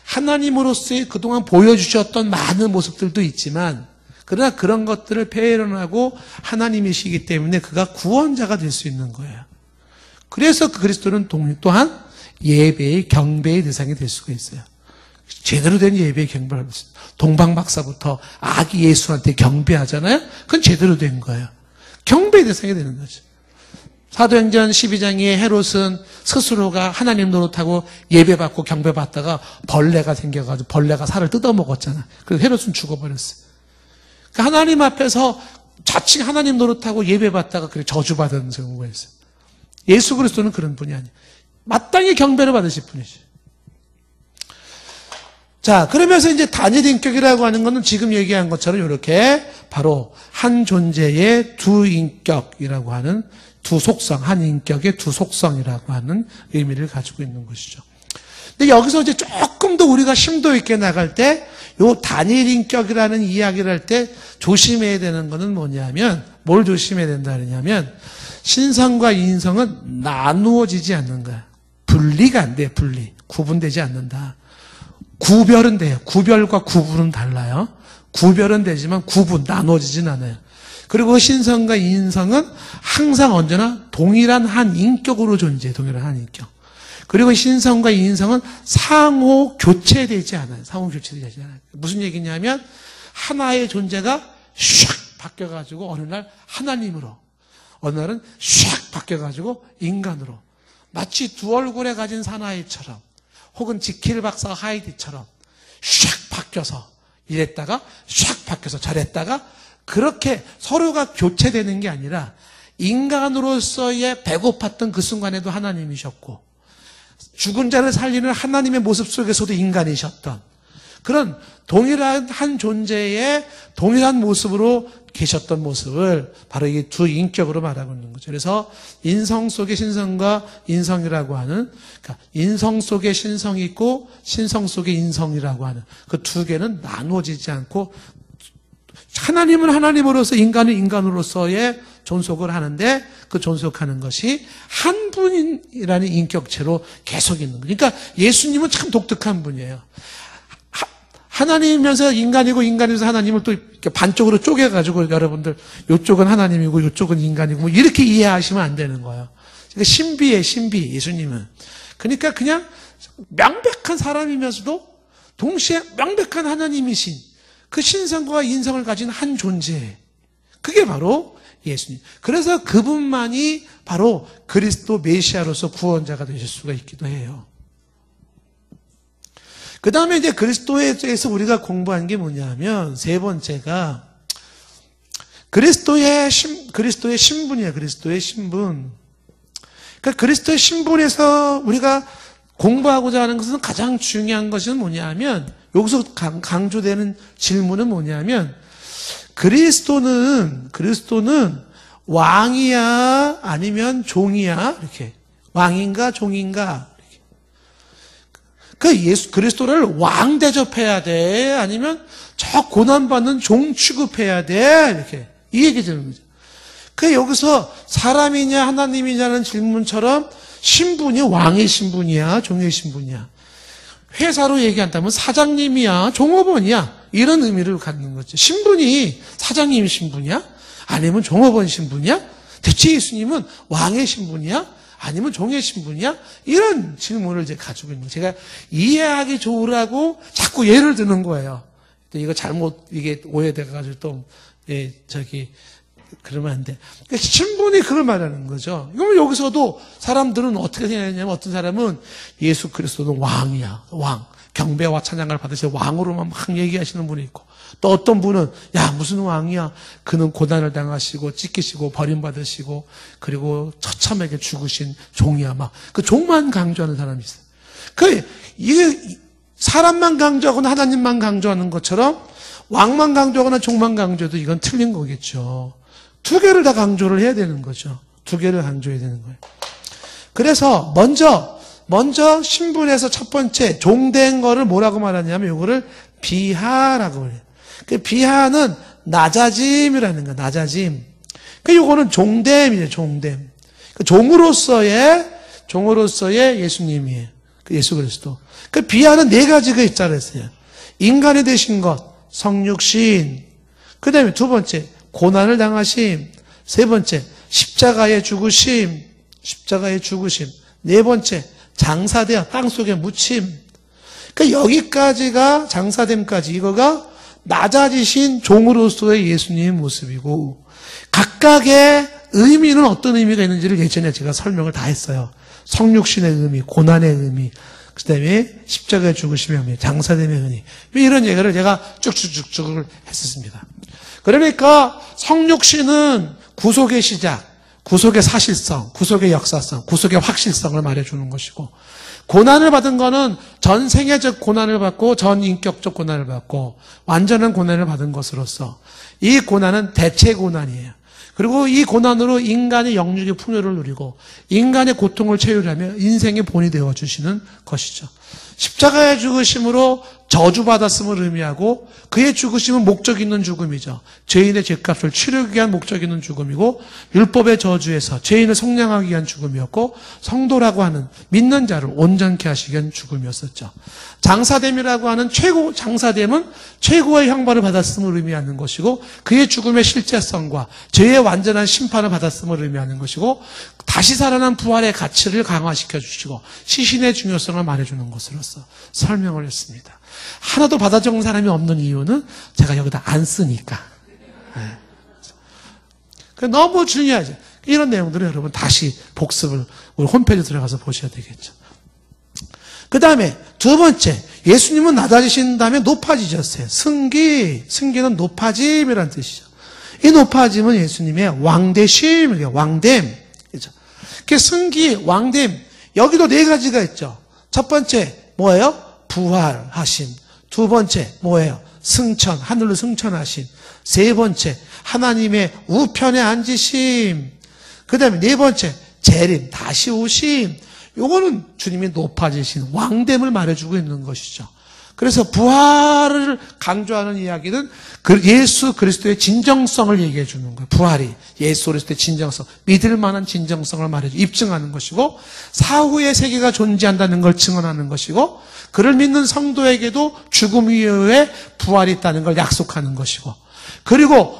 하나님으로서의 그동안 보여주셨던 많은 모습들도 있지만, 그러나 그런 것들을 배려하고 하나님이시기 때문에 그가 구원자가 될 수 있는 거예요. 그래서 그리스도는 또한 예배의 경배의 대상이 될 수가 있어요. 제대로 된 예배의 경배를 하고 있어요. 동방박사부터 아기 예수한테 경배하잖아요. 그건 제대로 된 거예요. 경배의 대상이 되는 거죠. 사도행전 12장에 헤롯은 스스로가 하나님 노릇하고 예배받고 경배받다가 벌레가 생겨가지고 벌레가 살을 뜯어먹었잖아. 그래서 헤롯은 죽어버렸어요. 하나님 앞에서 자칭 하나님 노릇하고 예배받다가 그렇게 저주받은 경우가 있어요. 예수 그리스도는 그런 분이 아니에요. 마땅히 경배를 받으실 분이죠. 자, 그러면서 이제 단일 인격이라고 하는 것은 지금 얘기한 것처럼 이렇게 바로 한 존재의 두 인격이라고 하는 두 속성, 한 인격의 두 속성이라고 하는 의미를 가지고 있는 것이죠. 근데 여기서 이제 조금 더 우리가 심도 있게 나갈 때, 요 단일 인격이라는 이야기를 할 때 조심해야 되는 거는 뭐냐면, 뭘 조심해야 된다 그러냐면, 신성과 인성은 나누어지지 않는 거야. 분리가 안 돼, 분리. 구분되지 않는다. 구별은 돼요. 구별과 구분은 달라요. 구별은 되지만 나누어지진 않아요. 그리고 신성과 인성은 항상 언제나 동일한 한 인격으로 존재해, 동일한 한 인격. 그리고 신성과 인성은 상호 교체되지 않아요. 상호 교체되지 않아요. 무슨 얘기냐면 하나의 존재가 샥 바뀌어가지고 어느 날 하나님으로, 어느 날은 샥 바뀌어가지고 인간으로, 마치 두 얼굴에 가진 사나이처럼 혹은 지킬 박사 하이디처럼 샥 바뀌어서 이랬다가 샥 바뀌어서 저랬다가 그렇게 서로가 교체되는 게 아니라 인간으로서의 배고팠던 그 순간에도 하나님이셨고 죽은 자를 살리는 하나님의 모습 속에서도 인간이셨던, 그런 동일한 한 존재의 동일한 모습으로 계셨던 모습을 바로 이 두 인격으로 말하고 있는 거죠. 그래서 인성 속의 신성과 인성이라고 하는, 그러니까 인성 속에 신성이 있고 신성 속에 인성이라고 하는 그 두 개는 나누어지지 않고, 하나님은 하나님으로서, 인간은 인간으로서의 존속을 하는데 그 존속하는 것이 한 분이라는 인격체로 계속 있는 거예요. 그러니까 예수님은 참 독특한 분이에요. 하나님이면서 인간이고 인간이면서 하나님을 또 이렇게 반쪽으로 쪼개가지고 여러분들 이쪽은 하나님이고 이쪽은 인간이고 뭐 이렇게 이해하시면 안 되는 거예요. 그러니까 신비예요, 신비, 예수님은. 그러니까 그냥 명백한 사람이면서도 동시에 명백한 하나님이신 그 신성과 인성을 가진 한 존재. 그게 바로 예수님. 그래서 그분만이 바로 그리스도 메시아로서 구원자가 되실 수가 있기도 해요. 그 다음에 이제 그리스도에 대해서 우리가 공부한 게 뭐냐면, 세 번째가 그리스도의 신분이에요. 그리스도의 신분. 그러니까 그리스도의 신분에서 우리가 공부하고자 하는 것은 가장 중요한 것은 뭐냐면, 여기서 강조되는 질문은 뭐냐면, 그리스도는 왕이야? 아니면 종이야? 이렇게. 왕인가? 종인가? 그리스도를 왕 대접해야 돼? 아니면 저 고난받는 종 취급해야 돼? 이렇게. 이 얘기 되는 거죠. 여기서 사람이냐 하나님이냐는 질문처럼 신분이 왕의 신분이야? 종의 신분이야? 회사로 얘기한다면 사장님이야? 종업원이야? 이런 의미를 갖는 거죠. 신분이 사장님 신분이야? 아니면 종업원 신분이야? 대체 예수님은 왕의 신분이야? 아니면 종의 신분이야? 이런 질문을 이제 가지고 있는 거예요. 제가 이해하기 좋으라고 자꾸 예를 드는 거예요. 이거 이게 오해돼가지고 또, 그러면 안 돼. 그러니까 신분이 그걸 말하는 거죠. 그러면 여기서도 사람들은 어떻게 생각하냐면, 어떤 사람은 예수 그리스도는 왕이야. 왕. 경배와 찬양을 받으셔 왕으로만 막 얘기하시는 분이 있고, 또 어떤 분은 야 무슨 왕이야, 그는 고난을 당하시고 찢기시고 버림받으시고 그리고 처참하게 죽으신 종이야, 막 그 종만 강조하는 사람이 있어요. 이게 사람만 강조하거나 하나님만 강조하는 것처럼 왕만 강조하거나 종만 강조해도 이건 틀린 거겠죠. 두 개를 다 강조를 해야 되는 거죠. 두 개를 강조해야 되는 거예요. 그래서 먼저 신분에서 첫 번째 종된 거를 뭐라고 말하냐면 이거를 비하라고 해요. 그 비하는 낮아짐이라는 거야. 낮아짐. 요거는 종됨이에요. 종됨. 종으로서의 예수님이에요. 예수 그리스도. 비하는 네 가지가 있다고 했어요. 인간이 되신 것, 성육신. 그 다음에 두 번째, 고난을 당하심. 세 번째, 십자가의 죽으심. 네 번째, 장사되어 땅속에 묻힘. 여기까지가 장사됨까지, 이거가 낮아지신 종으로서의 예수님의 모습이고, 각각의 의미는 어떤 의미가 있는지를 예전에 제가 설명을 다 했어요. 성육신의 의미, 고난의 의미, 그 다음에 십자가의 죽으심의 의미, 장사됨의 의미, 이런 얘기를 제가 쭉쭉쭉쭉 했었습니다. 그러니까 성육신은 구속의 시작, 구속의 사실성, 구속의 역사성, 구속의 확실성을 말해주는 것이고, 고난을 받은 거는 전 생애적 고난을 받고 전 인격적 고난을 받고 완전한 고난을 받은 것으로서 이 고난은 대체 고난이에요. 그리고 이 고난으로 인간의 영육의 풍요를 누리고 인간의 고통을 채우려며 인생의 본이 되어주시는 것이죠. 십자가의 죽으심으로 저주받았음을 의미하고 그의 죽으심은 목적 있는 죽음이죠. 죄인의 죄값을 치르기 위한 목적 있는 죽음이고 율법의 저주에서 죄인을 속량하기 위한 죽음이었고 성도라고 하는 믿는 자를 온전케 하시기 위한 죽음이었었죠. 장사됨이라고 하는 장사됨은 최고의 형벌을 받았음을 의미하는 것이고 그의 죽음의 실제성과 죄의 완전한 심판을 받았음을 의미하는 것이고 다시 살아난 부활의 가치를 강화시켜 주시고 시신의 중요성을 말해주는 것으로서 설명을 했습니다. 하나도 받아 적은 사람이 없는 이유는 제가 여기다 안 쓰니까. 네. 너무 중요하죠. 이런 내용들은 여러분 다시 복습을 우리 홈페이지 들어가서 보셔야 되겠죠. 그 다음에 두 번째, 예수님은 낮아지신 다음에 높아지셨어요. 승기는 높아짐이라는 뜻이죠. 이 높아짐은 예수님의 왕되심이에요. 왕됨. 그죠? 승기, 왕됨. 여기도 네 가지가 있죠. 첫 번째, 뭐예요? 부활하심. 두 번째 뭐예요? 승천, 하늘로 승천하심. 세 번째 하나님의 우편에 앉으심. 그 다음에 네 번째 재림, 다시 오심. 요거는 주님이 높아지신 왕됨을 말해주고 있는 것이죠. 그래서 부활을 강조하는 이야기는 예수 그리스도의 진정성을 얘기해 주는 거예요. 부활이 예수 그리스도의 진정성, 믿을 만한 진정성을 말해주고 입증하는 것이고, 사후의 세계가 존재한다는 걸 증언하는 것이고, 그를 믿는 성도에게도 죽음 이후에 부활이 있다는 걸 약속하는 것이고, 그리고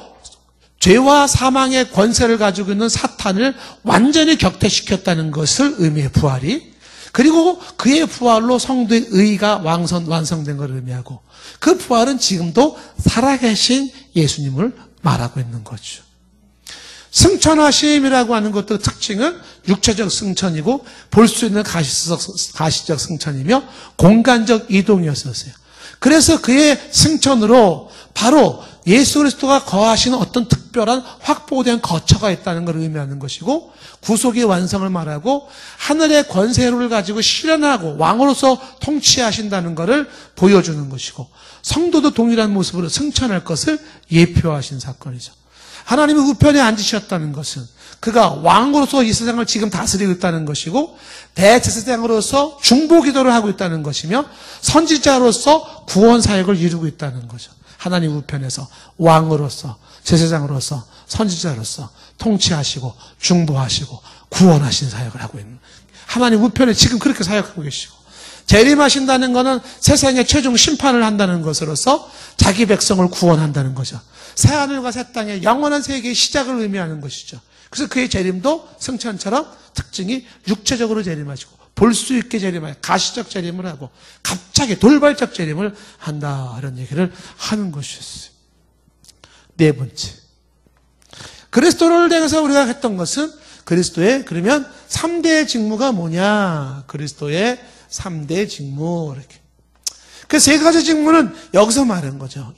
죄와 사망의 권세를 가지고 있는 사탄을 완전히 격퇴시켰다는 것을 의미해 부활이. 그리고 그의 부활로 성도의 의가 완성된 것을 의미하고, 그 부활은 지금도 살아계신 예수님을 말하고 있는 거죠. 승천하심이라고 하는 것도 특징은 육체적 승천이고 볼 수 있는 가시적 승천이며 공간적 이동이었었어요. 그래서 그의 승천으로 바로 예수 그리스도가 거하시는 어떤 특별한 확보된 거처가 있다는 걸 의미하는 것이고, 구속의 완성을 말하고 하늘의 권세를 가지고 실현하고 왕으로서 통치하신다는 것을 보여주는 것이고, 성도도 동일한 모습으로 승천할 것을 예표하신 사건이죠. 하나님의 우편에 앉으셨다는 것은 그가 왕으로서 이 세상을 지금 다스리고 있다는 것이고, 대제사장으로서 중보기도를 하고 있다는 것이며, 선지자로서 구원 사역을 이루고 있다는 거죠. 하나님 우편에서 왕으로서, 제사장으로서, 선지자로서 통치하시고 중보하시고 구원하신 사역을 하고 있는, 하나님 우편에 지금 그렇게 사역하고 계시고, 재림하신다는 것은 세상의 최종 심판을 한다는 것으로서 자기 백성을 구원한다는 거죠. 새하늘과 새 땅의 영원한 세계의 시작을 의미하는 것이죠. 그래서 그의 재림도 승천처럼 특징이 육체적으로 재림하시고 볼 수 있게 재림하고 가시적 재림을 하고 갑자기 돌발적 재림을 한다, 이런 얘기를 하는 것이었어요. 네 번째, 그리스도를 대해서 우리가 했던 것은 그리스도의 그러면 3대 직무가 뭐냐, 그리스도의 3대 직무, 이렇게. 그 세 가지 직무는 여기서 말한 거죠.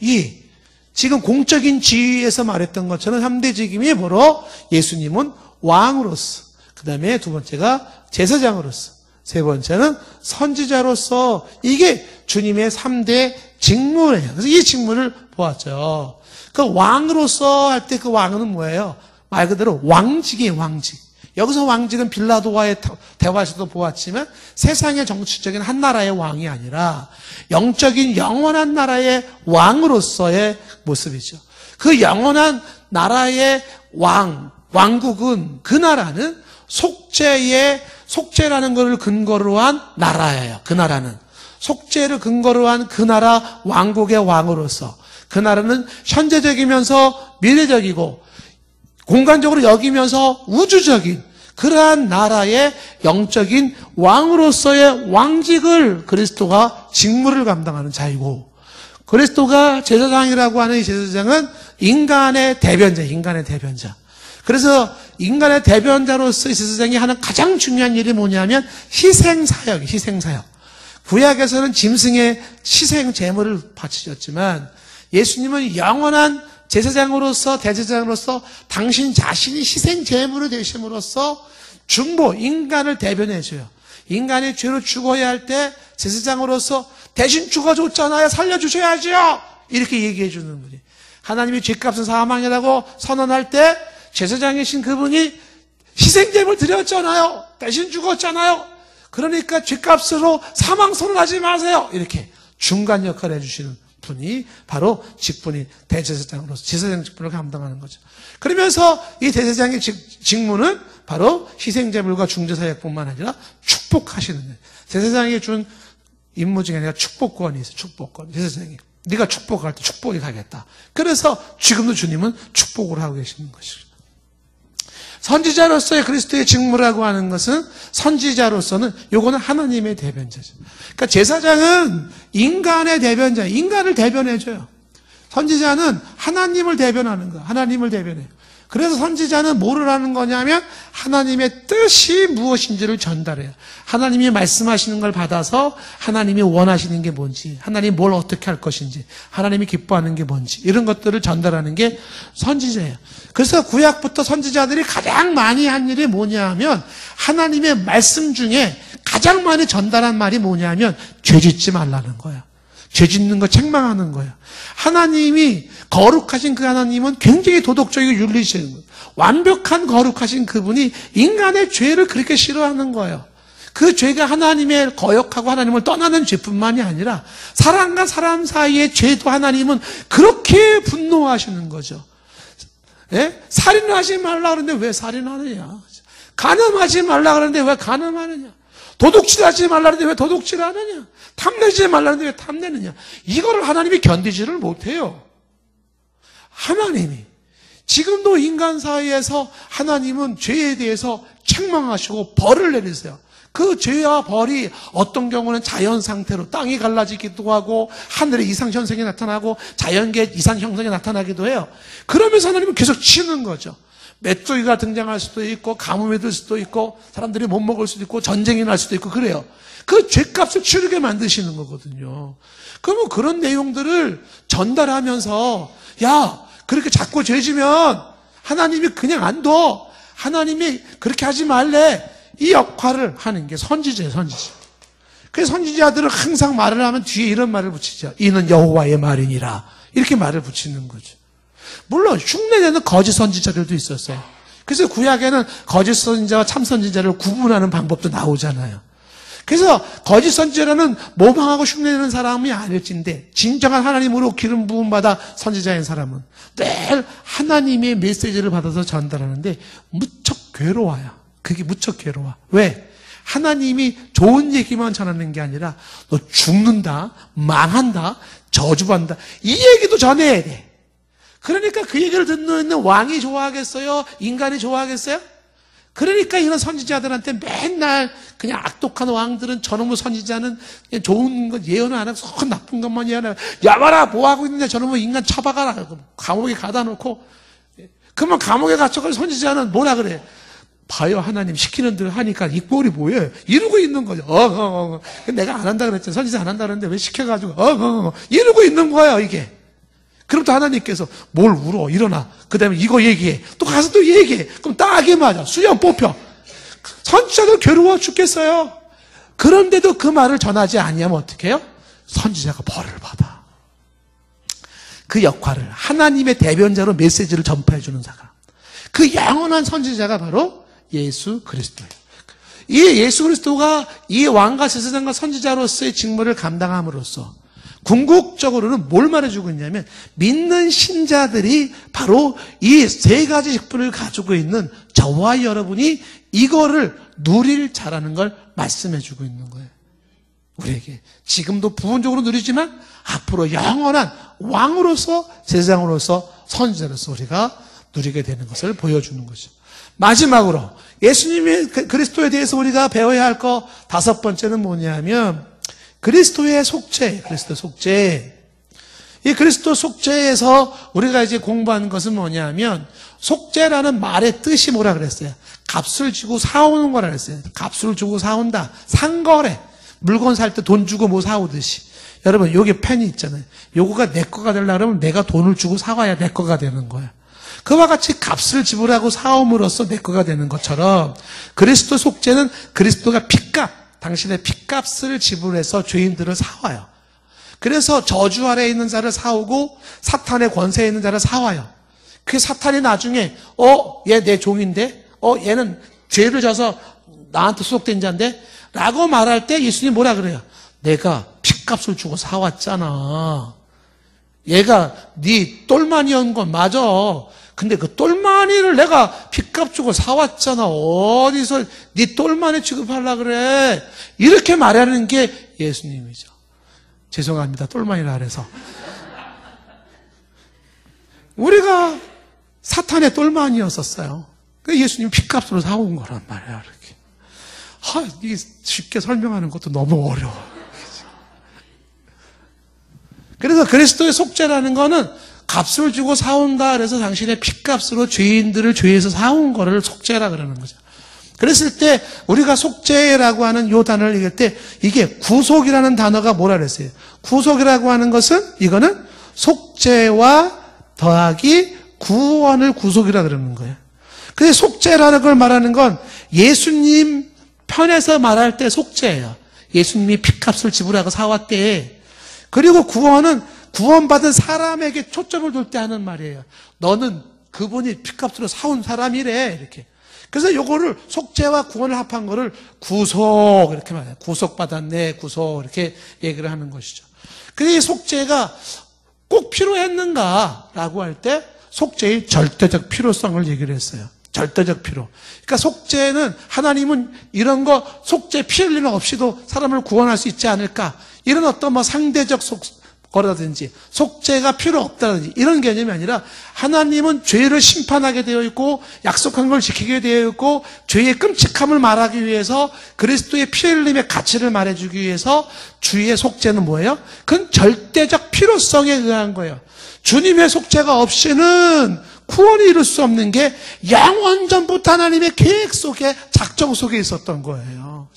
지금 공적인 지위에서 말했던 것처럼 3대 직임이 뭐로? 예수님은 왕으로서, 그 다음에 두 번째가 제사장으로서, 세 번째는 선지자로서, 이게 주님의 3대 직무예요. 그래서 이 직무를 보았죠. 그 왕으로서 할 때 그 왕은 뭐예요? 말 그대로 왕직이에요, 왕직. 여기서 왕직은 빌라도와의 대화에서도 보았지만 세상의 정치적인 한 나라의 왕이 아니라 영적인 영원한 나라의 왕으로서의 모습이죠. 그 영원한 나라의 왕국은, 그 나라는 속죄라는 것을 근거로 한 나라예요. 그 나라는 속죄를 근거로 한 그 나라 왕국의 왕으로서, 그 나라는 현재적이면서 미래적이고 공간적으로 여기면서 우주적인 그러한 나라의 영적인 왕으로서의 왕직을 그리스도가 직무를 감당하는 자이고, 그리스도가 제사장이라고 하는 이 제사장은 인간의 대변자. 그래서 인간의 대변자로서 이 제사장이 하는 가장 중요한 일이 뭐냐면 희생사역. 구약에서는 짐승의 희생 제물을 바치셨지만 예수님은 영원한 제사장으로서, 대제사장으로서 당신 자신이 희생 제물이 되심으로써 중보, 인간을 대변해줘요. 인간이 죄로 죽어야 할 때 제사장으로서 대신 죽어줬잖아요, 살려주셔야죠, 이렇게 얘기해 주는 분이, 하나님이 죄값은 사망이라고 선언할 때 제사장이신 그분이 희생 제물 드렸잖아요, 대신 죽었잖아요, 그러니까 죄값으로 사망 선언하지 마세요, 이렇게 중간 역할을 해주시는 분이 바로 직분이 대제사장으로서 제사장 직분을 감당하는 거죠. 그러면서 이 대제사장의 직무는 바로 희생제물과 중재사역뿐만 아니라 축복하시는 거예요. 제사장이 준 임무 중에 내가 축복권이 있어요. 축복권. 제사장이 네가 축복할 때 축복이 가겠다. 그래서 지금도 주님은 축복을 하고 계시는 것이죠. 선지자로서의 그리스도의 직무라고 하는 것은, 선지자로서는 요거는 하나님의 대변자죠. 그러니까 제사장은 인간의 대변자, 인간을 대변해줘요. 선지자는 하나님을 대변하는 거야. 하나님을 대변해요. 그래서 선지자는 뭐를 하는 거냐면 하나님의 뜻이 무엇인지를 전달해요. 하나님이 말씀하시는 걸 받아서 하나님이 원하시는 게 뭔지, 하나님이 뭘 어떻게 할 것인지, 하나님이 기뻐하는 게 뭔지, 이런 것들을 전달하는 게 선지자예요. 그래서 구약부터 선지자들이 가장 많이 한 일이 뭐냐면, 하나님의 말씀 중에 가장 많이 전달한 말이 뭐냐면 죄짓지 말라는 거야. 죄 짓는 거 책망하는 거예요. 하나님이 거룩하신 그 하나님은 굉장히 도덕적이고 윤리적인 거예요. 완벽한 거룩하신 그분이 인간의 죄를 그렇게 싫어하는 거예요. 그 죄가 하나님의 거역하고 하나님을 떠나는 죄뿐만이 아니라 사람과 사람 사이의 죄도 하나님은 그렇게 분노하시는 거죠. 예? 살인하지 말라 그러는데 왜 살인하느냐? 간음하지 말라 그러는데 왜 간음하느냐? 도둑질하지 말라 그러는데 왜 도둑질하느냐? 탐내지 말라 그러는데 왜 탐내느냐? 이거를 하나님이 견디지를 못해요. 하나님이 지금도 인간 사이에서 하나님은 죄에 대해서 책망하시고 벌을 내리세요. 그 죄와 벌이 어떤 경우는 자연 상태로 땅이 갈라지기도 하고 하늘의 이상현상이 나타나고 자연계 이상현상이 나타나기도 해요. 그러면서 하나님은 계속 치는 거죠. 메뚜기가 등장할 수도 있고 가뭄이 들 수도 있고 사람들이 못 먹을 수도 있고 전쟁이 날 수도 있고 그래요. 그 죄값을 치르게 만드시는 거거든요. 그러면 그런 내용들을 전달하면서 야 그렇게 자꾸 죄지면 하나님이 그냥 안 둬. 하나님이 그렇게 하지 말래. 이 역할을 하는 게 선지자예요, 선지자. 그래서 선지자들은 항상 말을 하면 뒤에 이런 말을 붙이죠. 이는 여호와의 말이니라. 이렇게 말을 붙이는 거죠. 물론 흉내내는 거짓 선지자들도 있었어요. 그래서 구약에는 거짓 선지자와 참 선지자를 구분하는 방법도 나오잖아요. 그래서 거짓 선지자라는 모방하고 흉내내는 사람이 아닐진데 진정한 하나님으로 기름 부음 받아 선지자인 사람은 늘 하나님의 메시지를 받아서 전달하는데 무척 괴로워요. 그게 무척 괴로워. 왜? 하나님이 좋은 얘기만 전하는 게 아니라 너 죽는다, 망한다, 저주받는다 이 얘기도 전해야 돼. 그러니까 그 얘기를 듣는 왕이 좋아하겠어요? 인간이 좋아하겠어요? 그러니까 이런 선지자들한테 맨날 그냥 악독한 왕들은 저놈의 선지자는 그냥 좋은 것 예언을 안 하고 나쁜 것만 예언하고 야봐라 뭐하고 있느냐 저놈의 인간 쳐박아라 감옥에 가다 놓고 그러면 감옥에 갇혀서 선지자는 뭐라 그래? 봐요 하나님 시키는 대로 하니까 이 꼴이 뭐예요? 이러고 있는 거죠. 내가 안 한다 그랬잖아. 선지자 안 한다 그랬는데 왜 시켜가지고 이러고 있는 거예요 이게. 그럼 또 하나님께서 뭘 울어 일어나 그 다음에 이거 얘기해 또 가서 또 얘기해 그럼 딱에 맞아 수염 뽑혀. 선지자들 괴로워 죽겠어요. 그런데도 그 말을 전하지 아니하면 어떻게 해요? 선지자가 벌을 받아. 그 역할을 하나님의 대변자로 메시지를 전파해 주는 자가 그 영원한 선지자가 바로 예수 그리스도예요. 이 예수 그리스도가 이 왕과 제사장과 선지자로서의 직무를 감당함으로써 궁극적으로는 뭘 말해주고 있냐면 믿는 신자들이 바로 이 세 가지 직분을 가지고 있는 저와 여러분이 이거를 누릴 자라는 걸 말씀해주고 있는 거예요. 우리에게 지금도 부분적으로 누리지만 앞으로 영원한 왕으로서 제사장으로서 선지자로서 우리가 누리게 되는 것을 보여주는 거죠. 마지막으로 예수님의 그리스도에 대해서 우리가 배워야 할 거 다섯 번째는 뭐냐면 그리스도의 속죄, 그리스도 속죄. 이 그리스도 속죄에서 우리가 이제 공부하는 것은 뭐냐면 속죄라는 말의 뜻이 뭐라 그랬어요? 값을 주고 사오는 거라 그랬어요. 값을 주고 사온다. 상거래. 물건 살 때 돈 주고 뭐 사오듯이. 여러분 여기 펜이 있잖아요. 요거가 내 거가 되려고 그러면 내가 돈을 주고 사와야 내 거가 되는 거예요. 그와 같이 값을 지불하고 사옴으로써 내 거가 되는 것처럼 그리스도 속죄는 그리스도가 핏값, 당신의 핏값을 지불해서 죄인들을 사와요. 그래서 저주 아래에 있는 자를 사오고 사탄의 권세에 있는 자를 사와요. 그 사탄이 나중에 얘 내 종인데 얘는 죄를 져서 나한테 소속된 자인데 라고 말할 때 예수님이 뭐라 그래요? 내가 핏값을 주고 사왔잖아. 얘가 네 똘마니였는 건 맞아. 근데 그 똘마니를 내가 핏값 주고 사왔잖아. 어디서 네 똘마니 취급하려고 그래. 이렇게 말하는 게 예수님이죠. 죄송합니다. 똘마니라 그래서. 우리가 사탄의 똘마니였었어요. 예수님 핏값으로 사온 거란 말이야. 이렇게. 이게 쉽게 설명하는 것도 너무 어려워. 그래서 그리스도의 속죄라는 거는 값을 주고 사온다 그래서 당신의 핏값으로 죄인들을 죄에서 사온 거를 속죄라 그러는 거죠. 그랬을 때 우리가 속죄라고 하는 요 단어를 읽을 때 이게 구속이라는 단어가 뭐라 그랬어요? 구속이라고 하는 것은 이거는 속죄와 더하기 구원을 구속이라 그러는 거예요. 근데 속죄라는 걸 말하는 건 예수님 편에서 말할 때 속죄예요. 예수님이 핏값을 지불하고 사왔대. 그리고 구원받은 사람에게 초점을 둘 때 하는 말이에요. 너는 그분이 핏값으로 사온 사람이래. 이렇게. 그래서 요거를 속죄와 구원을 합한 거를 구속 이렇게 말해요. 구속받았네, 구속 이렇게 얘기를 하는 것이죠. 근데 이 속죄가 꼭 필요했는가라고 할 때 속죄의 절대적 필요성을 얘기를 했어요. 절대적 필요. 그러니까 속죄는 하나님은 이런 거 속죄 필요 일은 없이도 사람을 구원할 수 있지 않을까? 이런 어떤 상대적 거라든지 속죄가 필요 없다든지 이런 개념이 아니라 하나님은 죄를 심판하게 되어 있고 약속한 걸 지키게 되어 있고 죄의 끔찍함을 말하기 위해서 그리스도의 피 흘림의 가치를 말해주기 위해서 주의 속죄는 뭐예요? 그건 절대적 필요성에 의한 거예요. 주님의 속죄가 없이는 구원이 이룰 수 없는 게 영원 전부터 하나님의 계획 속에 작정 속에 있었던 거예요.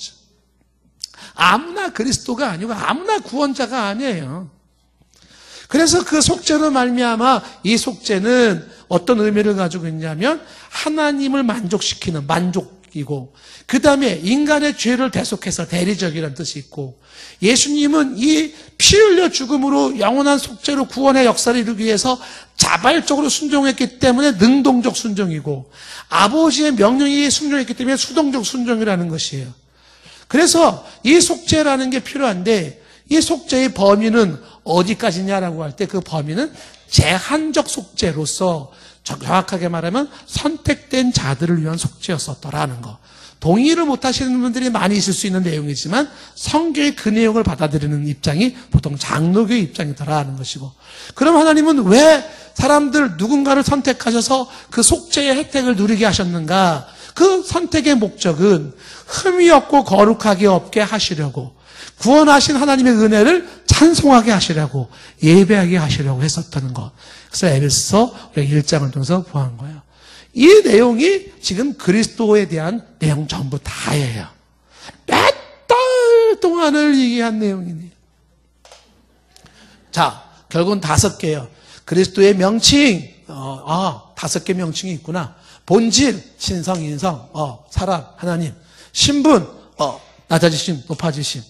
아무나 그리스도가 아니고 아무나 구원자가 아니에요. 그래서 그 속죄로 말미암아 이 속죄는 어떤 의미를 가지고 있냐면 하나님을 만족시키는 만족이고 그 다음에 인간의 죄를 대속해서 대리적이라는 뜻이 있고 예수님은 이 피 흘려 죽음으로 영원한 속죄로 구원의 역사를 이루기 위해서 자발적으로 순종했기 때문에 능동적 순종이고 아버지의 명령에 순종했기 때문에 수동적 순종이라는 것이에요. 그래서 이 속죄라는 게 필요한데 이 속죄의 범위는 어디까지냐라고 할 때 그 범위는 제한적 속죄로서 정확하게 말하면 선택된 자들을 위한 속죄였었더라는 거. 동의를 못하시는 분들이 많이 있을 수 있는 내용이지만 성경의 그 내용을 받아들이는 입장이 보통 장로교의 입장이더라는 것이고 그럼 하나님은 왜 사람들 누군가를 선택하셔서 그 속죄의 혜택을 누리게 하셨는가? 그 선택의 목적은 흠이 없고 거룩하게 없게 하시려고 구원하신 하나님의 은혜를 찬송하게 하시려고 예배하게 하시려고 했었다는 것. 그래서 에베소서 우리가 1장을 통해서 보한 거예요. 이 내용이 지금 그리스도에 대한 내용 전부 다예요. 몇 달 동안을 얘기한 내용이네요. 자, 결국은 5개예요. 그리스도의 명칭, 5개 명칭이 있구나. 본질, 신성, 인성, 사람, 하나님. 신분, 낮아지심, 높아지심.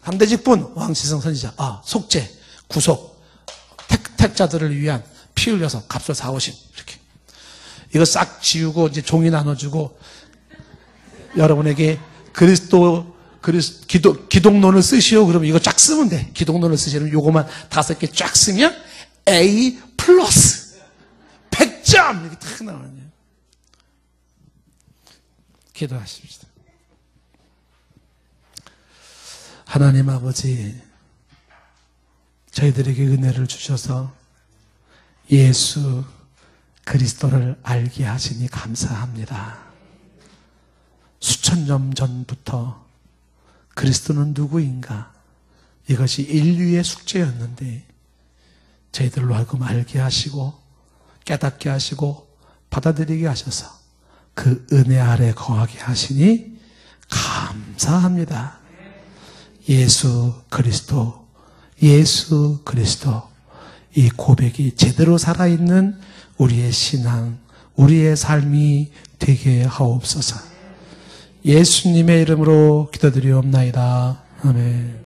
상대직분, 왕시성 선지자, 속죄, 구속, 택자들을 위한 피 흘려서 값을 사오심. 이렇게. 이거 싹 지우고 이제 종이 나눠주고 여러분에게 기독론을 쓰시오. 그러면 이거 쫙 쓰면 돼. 기독론을 쓰시면 요거만 5개 쫙 쓰면 A+. 100점! 이렇게 딱 나오네요. 기도하십시다. 하나님 아버지, 저희들에게 은혜를 주셔서 예수 그리스도를 알게 하시니 감사합니다. 수천 년 전부터 그리스도는 누구인가? 이것이 인류의 숙제였는데 저희들로 하여금 알게 하시고 깨닫게 하시고 받아들이게 하셔서 그 은혜 아래 거하게 하시니 감사합니다. 예수 그리스도, 예수 그리스도, 이 고백이 제대로 살아있는 우리의 신앙, 우리의 삶이 되게 하옵소서. 예수님의 이름으로 기도드리옵나이다. 아멘.